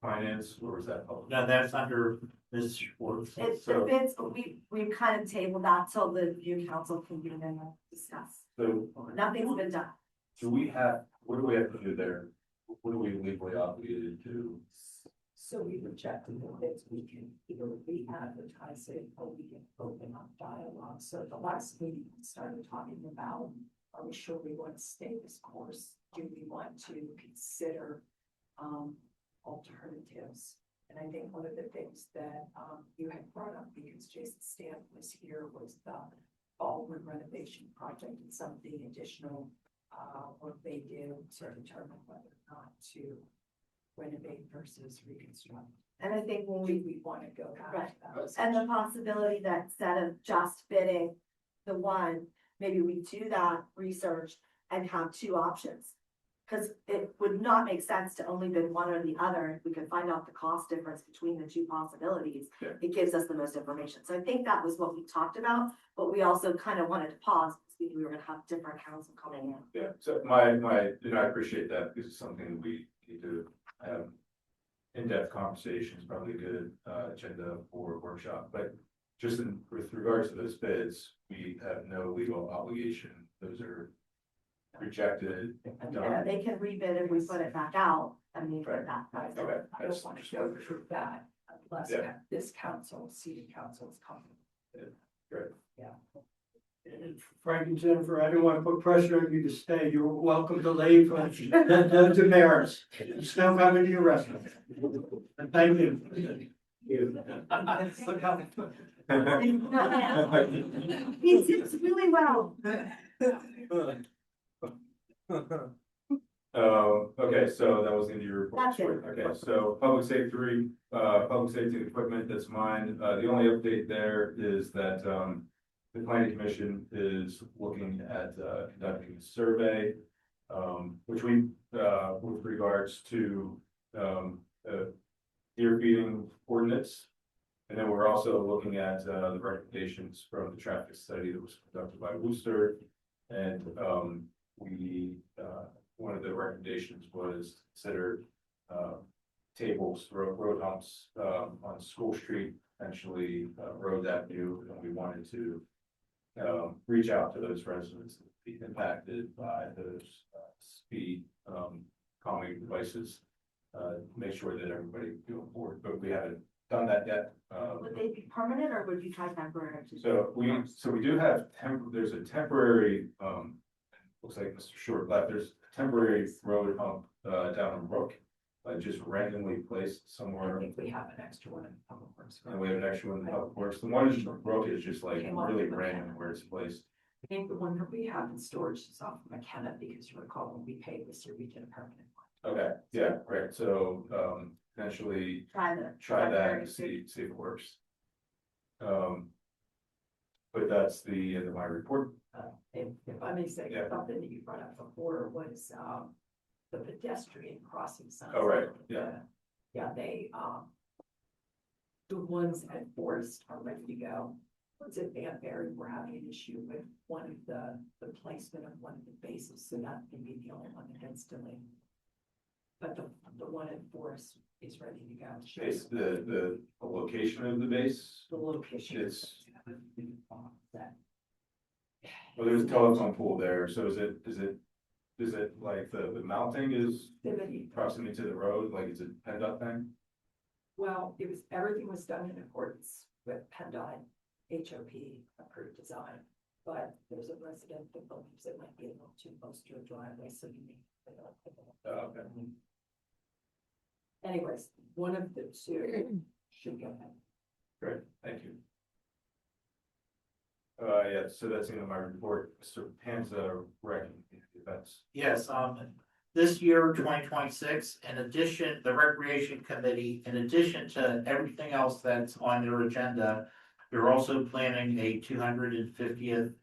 finance or was that public? No, that's under Ms. Schwartz. It's the bids, but we kind of tabled that till the new council convene and discuss. So Nothing's been done. what do we have to do there? What are we legally obligated to? So we rejected the bids, we can either re-advertise it or we can open up dialogue. So at the last meeting, we started talking about, are we sure we want to stay this course? Do we want to consider alternatives? And I think one of the things that you had brought up, because Jason Stamp was here, was the ballroom renovation project and some of the additional work they did to determine whether or not to renovate versus reconstruct. And I think when We want to go back right, to that. and the possibility that instead of just bidding the one, maybe we do that research and have 2 options. Because it would not make sense to only bid one or the other. If we could find out the cost difference between the 2 possibilities, Yeah. it gives us the most information. So I think that was what we talked about, but we also kind of wanted to pause because we knew we were gonna have different council coming in. Yeah, so I appreciate that because it's something we need to have in-depth conversations, probably a good agenda for workshop, but just with regards to those bids, we have no legal obligation. Those are rejected. Yeah, they can rebid if we put it back out and we Right. put that price. Okay. I don't want to go through that unless Yeah. this council, city council is coming. Great. And Frank and Jennifer, I don't want to put pressure on you to stay. You're welcome to leave. No demerits. Still coming to your restaurant. And thank you. Look how. He sits really well. Okay, so that was the end of your report. That's it. Okay, so public safety equipment, that's mine. The only update there is that, the planning commission is looking at, conducting a survey, which we, with regards to, deer feeding ordinance. And then we're also looking at, the recommendations from the traffic study that was conducted by Worcester. And, one of the recommendations was consider tables, road humps on School Street, potentially Rose Avenue, and we wanted to reach out to those residents that be impacted by those speed calming devices. Make sure that everybody go on board, but we haven't done that yet. Would they be permanent or would you try temporary? So we do have there's a temporary, looks like Mr. Short left, there's a temporary road hump down in Brook. Just randomly placed I somewhere, think we have an extra one in public works. and we have an extra one in Public Works. The one in Brook is just like really random where it's placed. I think the one that we have in storage is off McKenna, because you recall when we paid this year, we did a permanent one. Okay, yeah, great, so, potentially Try the. try that and see if it works. But that's the end of my report. If I may say, Yeah. something that you brought up before was, the pedestrian crossing signs. Oh, right, yeah. Yeah, they, the ones at Forest are ready to go. Ones at Van Buren, we're having an issue with one of the placement of one of the bases, so that can be the only one that gets delayed. But the one at Forest is ready to go. It's the location of the base, The location. it's, That well, there's a telephone pole there, so is it like the mounting is proximity to the road, like is it PennDOT thing? Well, everything was done in accordance with PennDOT HOP approved design, but there's a resident that believes it might be a little too close to a driveway, so you need. Okay. Anyways, one of the two should go ahead. Great, thank you. Yeah, so that's the end of my report, Mr. Panza, rec events. Yes, this year, 2026, in addition, the Recreation Committee, in addition to everything else that's on their agenda, they're also planning a 250th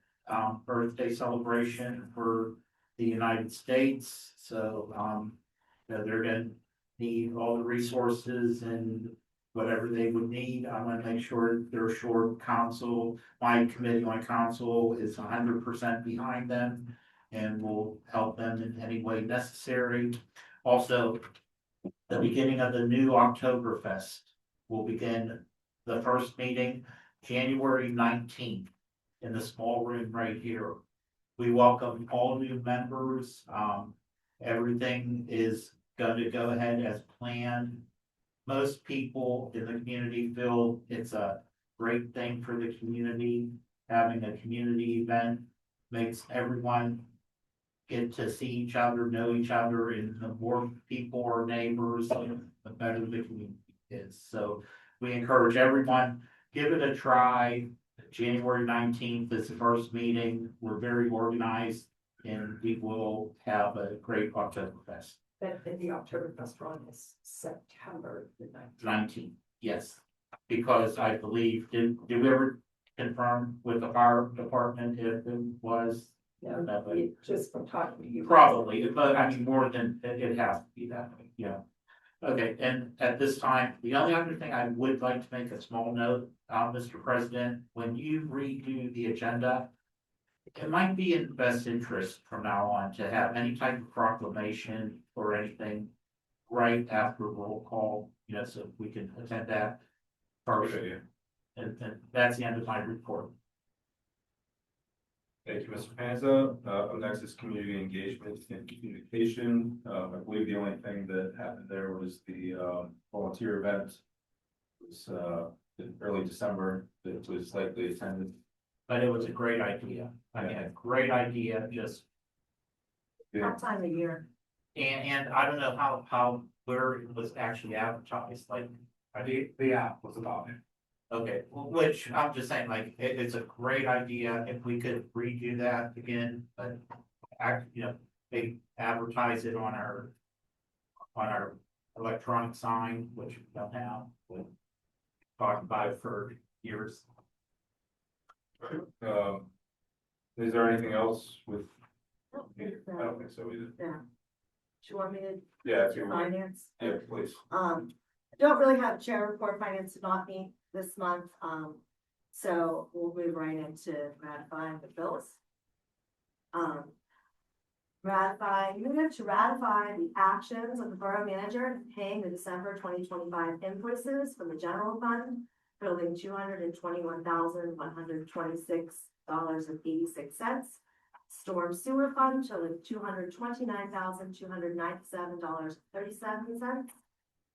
birthday celebration for the United States. So, you know, they're gonna need all the resources and whatever they would need. I want to make sure they're sure council, my committee on council is 100% behind them and will help them in any way necessary. Also, the beginning of the new Oktoberfest will begin the first meeting January 19th in the small room right here. We welcome all new members. Everything is going to go ahead as planned. Most people in the community feel it's a great thing for the community. Having a community event makes everyone get to see each other, know each other, and the more people are neighbors, the better the community is. So we encourage everyone, give it a try. January 19th is the first meeting. We're very organized and we will have a great Oktoberfest. And the Oktoberfest run is September the 19th. 19th, yes, because I believe, did we ever confirm with the fire department if it was? Yeah, that way? just from talking to you. Probably, but I mean, more than, it has to be that way, yeah. Okay, and at this time, the only other thing I would like to make a small note, Mr. President, when you redo the agenda, it might be in the best interest from now on to have any type of proclamation or anything right after roll call, you know, so we can attend that first. Good idea. And that's the end of my report. Thank you, Mr. Panza. Up next is community engagement and communication. I believe the only thing that happened there was the volunteer event. It was in early December that was likely attended. But it was a great idea. I mean, a great idea, just, What time of year? and I don't know where it was actually advertised, like, The app was about it. okay, which I'm just saying, like, it's a great idea if we could redo that again, but you know, they advertise it on our electronic sign, which we don't have, we talked about it for years. Is there anything else with? I No. don't think so either. Yeah. Do you want me to? Yeah, if you want. Finance? Yeah, please. I don't really have chair report, finance did not meet this month, so we'll move right into ratifying the bills. Move to ratify the actions of the borough manager in paying the December 2025 invoices from the general fund totaling $221,126.86. Storm sewer fund totaling $229,297.37.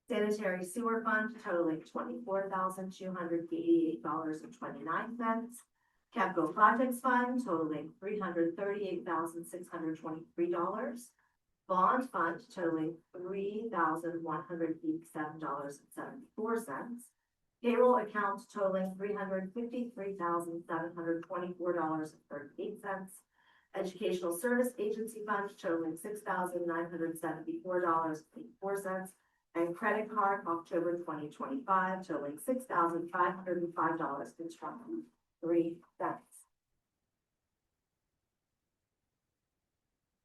Sanitary sewer fund totaling $24,288.29. Capital projects fund totaling $338,623. Bond fund totaling $3,187.74. Payroll accounts totaling $353,724.38. Educational Service Agency funds totaling $6,974.84. And credit card October 2025 totaling $6,505.23.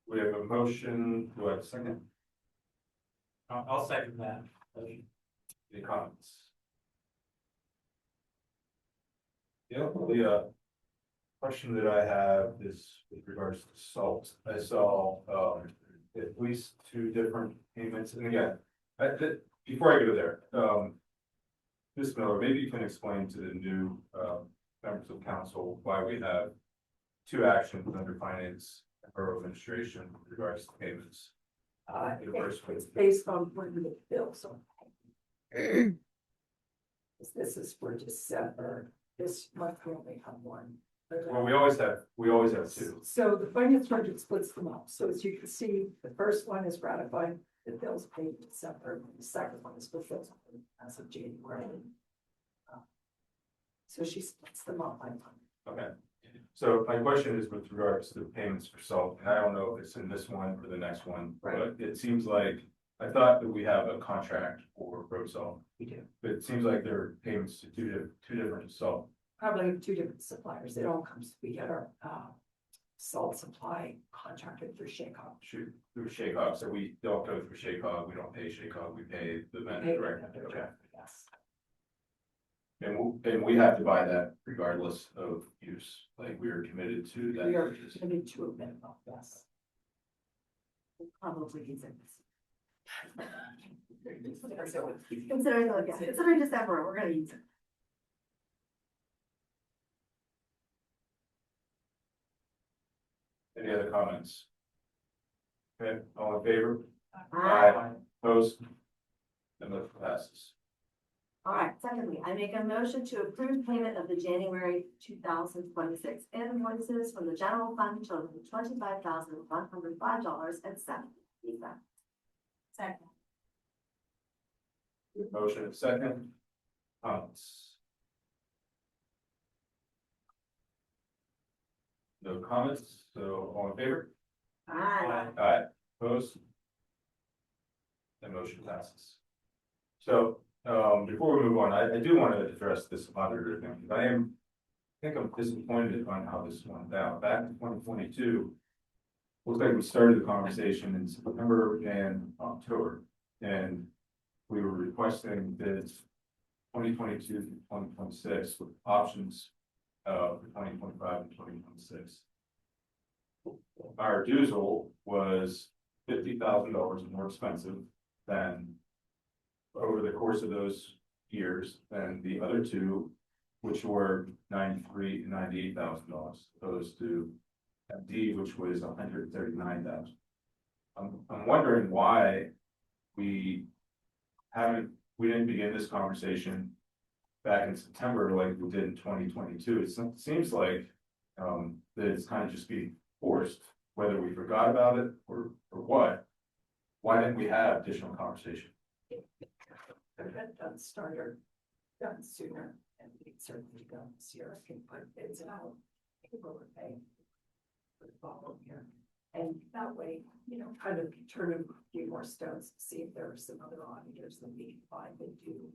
We have a motion, do I have a second? I'll second that. Any comments? The question that I have is with regards to salt. I saw at least two different payments, and again, before I go there, Ms. Miller, maybe you can explain to the new members of council why we have two actions under finance and borough administration with regards to payments. The first one. It's based on when the bills are paid. This is for December, this month we only have one. Well, we always have two. So the finance budget splits them up, so as you can see, the first one is ratified, the bills paid in December, and the second one is for bills paid as of January. So she splits them up by month. Okay, so my question is with regards to the payments for salt, and I don't know if it's in this one or the next one, Right. but it seems like, I thought that we have a contract for road salt, We do. but it seems like there are payments to two different salt. Probably have two different suppliers, it all comes, we get our salt supply contracted through Shaycom. Through Shaycog, so we don't go through Shaycog, we don't pay Shaycog, we pay the vendor Pay directly, them okay? directly, yes. And we have to buy that regardless of use, like we are committed to that. We are purchase. committed to a minimum, yes. Probably use it. So Considering December, we're gonna use it. Any other comments? Okay, all in favor? Aye. Opposed? And motion passes. All right, secondly, I make a motion to approve payment of the January 2026 invoices from the general fund totaling $25,105.70. Second. Motion and second. Comments? No comments, so all in favor? Aye. Aye, opposed? The motion passes. So, before we move on, I do want to address this auditor thing, because I think I'm disappointed on how this went down. Back in 2022, looks like we started the conversation in September and October, and we were requesting bids 2022 through 2026 with options for 2025 and 2026. Our diesel was $50,000 more expensive than over the course of those years than the other two, which were $93,000 and $98,000, opposed to MD, which was $139,000. I'm wondering why we didn't begin this conversation back in September like we did in 2022. It seems like that it's kind of just being forced, whether we forgot about it or what. Why didn't we have additional conversation? Could have been done sooner, and we certainly done this year, can put bids out, April or May. For the following year, and that way, kind of turn a few more stones, to see if there are some other auditors that we can find that do,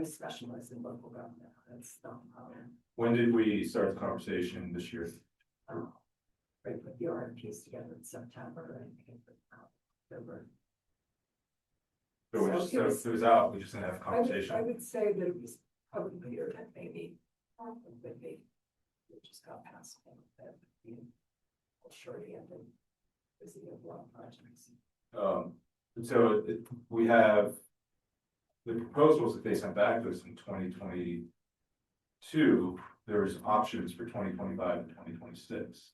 specialize in local government, that's not, When did we start the conversation this year? right, put the RFPs together in September, and October. So it was out, we just didn't have a I conversation. would say that it was probably later than maybe, we just got past that, shorty and then busy with a lot of projects. So we have the proposals that they sent back to us in 2022, there's options for 2025 and 2026.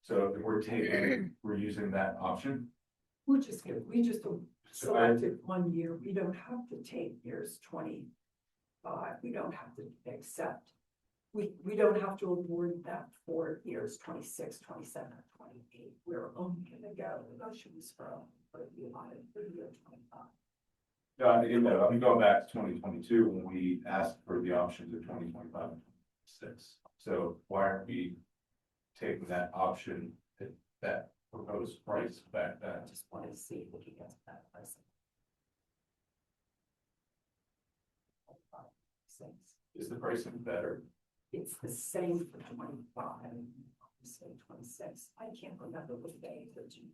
So if we're using that option. We just selected one year, we don't have to take years 25, we don't have to accept. We don't have to award that for years 26, 27, 28. We're only gonna go negotiations for the audit for the year 25. I'm going back to 2022 when we asked for the options of 2025 and 26. So why aren't we taking that option at that proposed price back then? I just wanted to see if we could get to that price. Is the pricing better? It's the same for 25, say 26. I can't remember what day the June.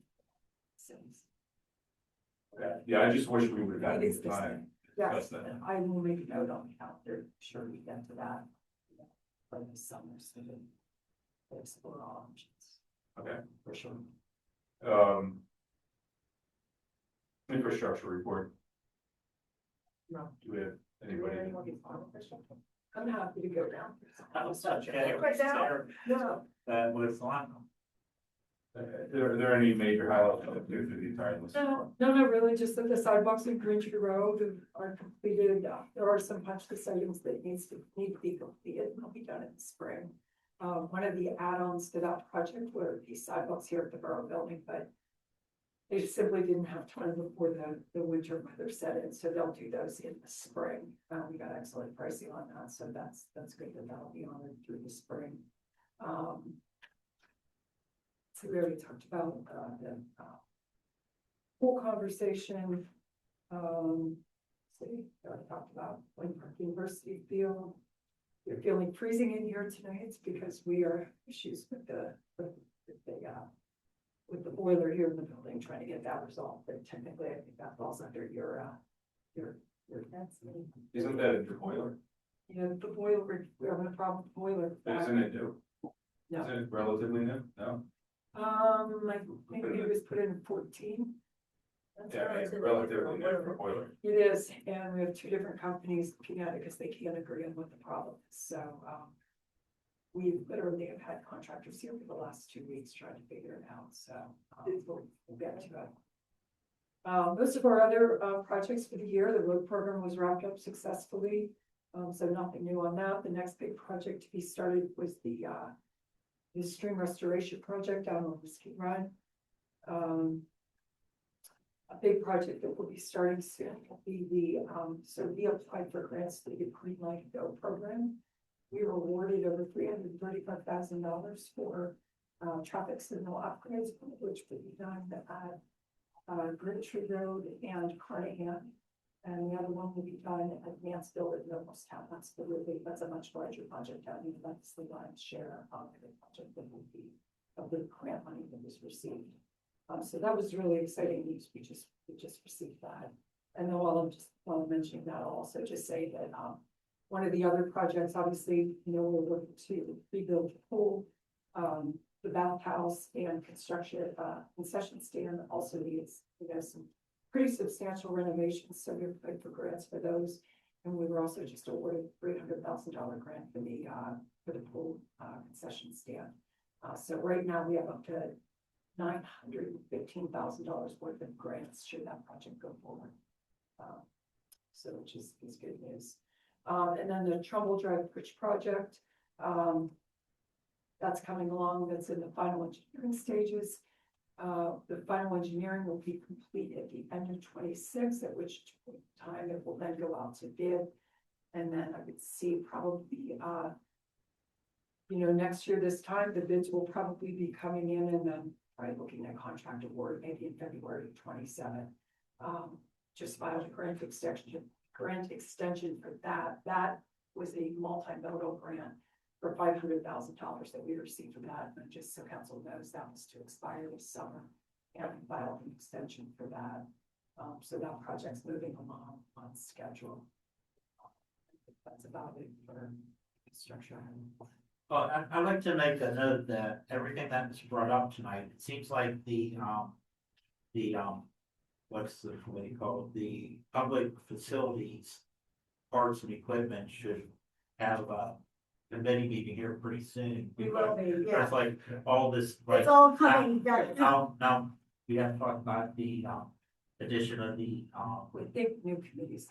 Okay, yeah, I just wish we would have It gotten is the the time. Yes, That's that. I will make a note on the calendar, sure we get to that. For the summer, so that we explore all options, Okay. for sure. Infrastructure report. No. Do we have anybody? I'm happy to go down. That was such a. Right now? No. That was fun. Are there any major highlights of the entire list? No, not really, just that the sidewalks in Green Tree Road are completed, there are some punch list items that need to be completed, and they'll be done in the spring. One of the add-ons to that project were the sidewalks here at the Borough building, but they just simply didn't have time before the winter weather set in, so they'll do those in the spring. We got excellent pricing on that, so that's good that that'll be honored through the spring. So we already talked about the whole conversation. So we already talked about Wayne Park University field. You're feeling freezing in here tonight. It's because we are issues with the boiler here in the building, trying to get that resolved. But technically, I think that falls under your. That's me. Isn't that a boiler? You know, the boiler, we're having a problem with the boiler. Isn't it new? No. Isn't it relatively new? No? I think it was put in 14. That's Yeah, right. it's relatively new for a boiler. It is, and we have two different companies looking at it because they can't agree on what the problem is, so, we literally have had contractors here for the last 2 weeks trying to figure it out, so, we'll get to it. Most of our other, projects for the year, the road program was wrapped up successfully, so nothing new on that. The next big project to be started was the stream restoration project down on Whiskey Run. A big project that will be starting soon will be the, so we applied for grants to the Green Light Go program. We were awarded over $335,000 for traffic signal upgrades, which would be done at Green Tree Road and Carnahan. And the other one will be done at Mansfield at Nobletown. That's a much larger project. I mean, that's the lion's share of the project that will be of the grant money that was received. So that was really exciting news. We just received that. And then while I'm mentioning that, I'll also just say that one of the other projects, obviously, we're looking to rebuild the pool, the bathhouse, and construction concession stand also needs some pretty substantial renovations. So we applied for grants for those, and we were also just awarded $300,000 grant for the pool concession stand. So right now we have up to $915,000 worth of grants should that project go forward. So which is good news. And then the Trumbull Drive Bridge project, that's coming along. That's in the final engineering stages. The final engineering will be complete at the end of 26, at which time it will then go out to bid. And then I would see probably, next year this time, the bids will probably be coming in, and then probably looking at contract award maybe in February of 27. Just filed a grant extension for that. That was a multimodal grant for $500,000 that we received for that. And just so council knows, that was to expire this summer, and we filed an extension for that. So that project's moving along on schedule. That's about it for construction. Well, I'd like to make a note that everything that was brought up tonight, it seems like the what do you call it? The public facilities, parts and equipment should have a committee meeting here pretty soon. We will be, yeah. It's like all this, like. It's all coming together. Now, we have to talk about the addition of the We think new committees.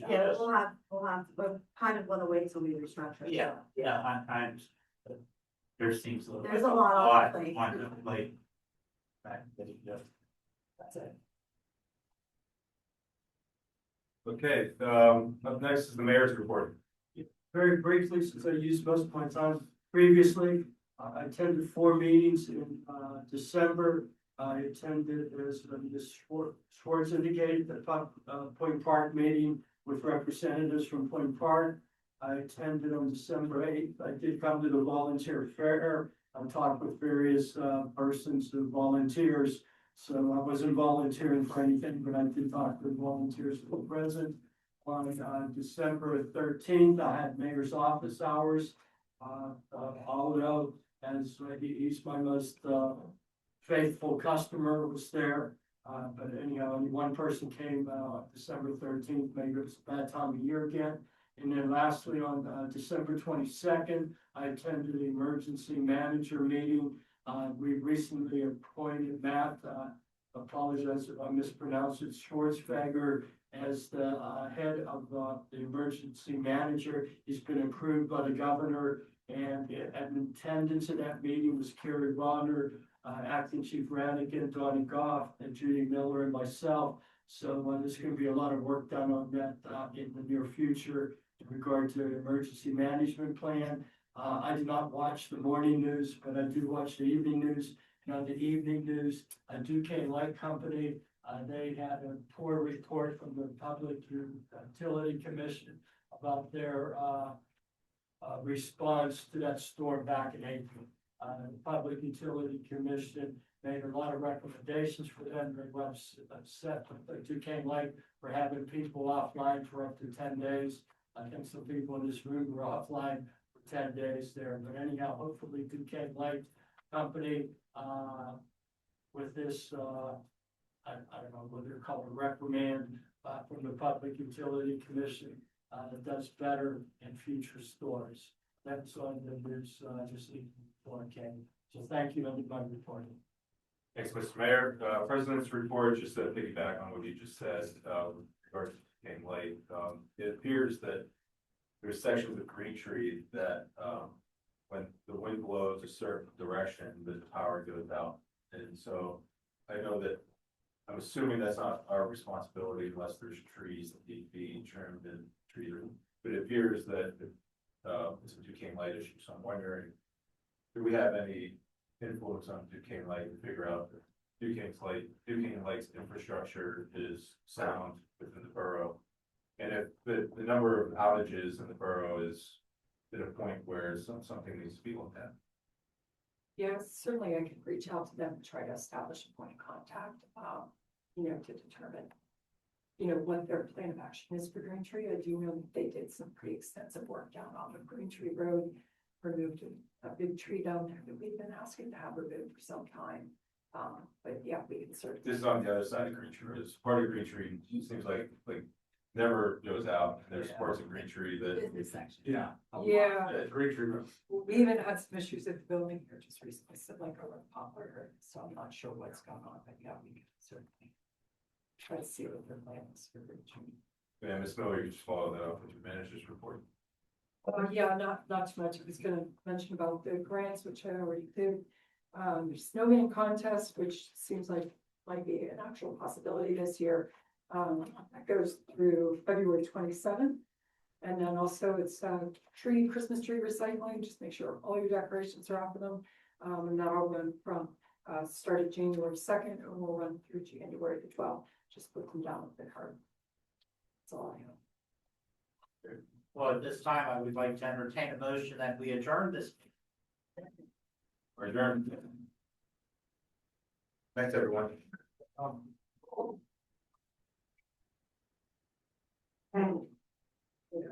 Yeah, we're kind of gonna wait till we restructure. I'm there seems There's a lot on the plate. on the plate. That's it. Okay, up next is the mayor's report. Very briefly, since I used most of my time previously, I attended 4 meetings in December. I attended, as Ms. Schwartz indicated, the Point Park meeting with representatives from Point Park. I attended on December 8th. I did come to the volunteer fair. I talked with various persons and volunteers. So I wasn't volunteering for anything, but I did talk with volunteers who were present. On December 13th, I had mayor's office hours. Aldo, as he's my most faithful customer, was there. But anyhow, only one person came December 13th, maybe it's a bad time of year again. And then lastly, on December 22nd, I attended the emergency manager meeting. We recently appointed Matt, apologize if I mispronounce it, Schwartzfeger, as the head of the emergency manager. He's been approved by the governor, and in attendance at that meeting was Kerry Ronner, acting chief Radigan, Donnie Goff, and Judy Miller, and myself. So there's going to be a lot of work done on that in the near future in regard to an emergency management plan. I do not watch the morning news, but I do watch the evening news. And on the evening news, Duquesne Light Company, they had a poor report from the Public Utility Commission about their response to that storm back in April. The Public Utility Commission made a lot of recommendations for them. They were upset with Duquesne Light for having people offline for up to 10 days. I think some people in this room were offline for 10 days there, but anyhow, hopefully Duquesne Light Company, with this, I don't know what they're called, a reprimand, from the Public Utility Commission, that does better in future storms. That's on the news, just before I came. So thank you, everybody, reporting. Thanks, Mr. Mayor. President's report, just to piggyback on what you just said, regarding King Light, it appears that there's sections of Green Tree that, when the wind blows a certain direction, the power goes out. And so I know that, I'm assuming that's not our responsibility unless there's trees that need to be trimmed and treated. But it appears that, it's a Duquesne Light issue, so I'm wondering, do we have any influence on Duquesne Light to figure out that Duquesne Light's infrastructure is sound within the borough? And if the number of outages in the borough is at a point where something needs to be looked at. Yeah, certainly I could reach out to them and try to establish a point of contact, to determine, what their plan of action is for Green Tree. I do know that they did some pretty extensive work down on the Green Tree Road, removed a big tree down there that we've been asking to have removed for some time. But yeah, we can certainly. This is on the other side of Green Tree. It's part of Green Tree. It seems like never goes out. And there's parts of Green Tree that. Yeah. Yeah. Green Tree. We even had some issues at the building here just recently, so like over the poplar, so I'm not sure what's going on, but yeah, we can certainly try to see what their plan is for Green Tree. Yeah, Ms. Miller, you just follow that up with your manager's report. Yeah, not too much. I was gonna mention about the grants, which I already did. There's snowman contest, which seems like might be an actual possibility this year. That goes through February 27th. And then also it's Christmas tree recycling, just make sure all your decorations are off of them. And that'll run from, started January 2nd and will run through January the 12th. Just put them down with the card. That's all I have. Well, at this time, I would like to entertain a motion that we adjourn this. We're adjourned. Thanks, everyone. Um,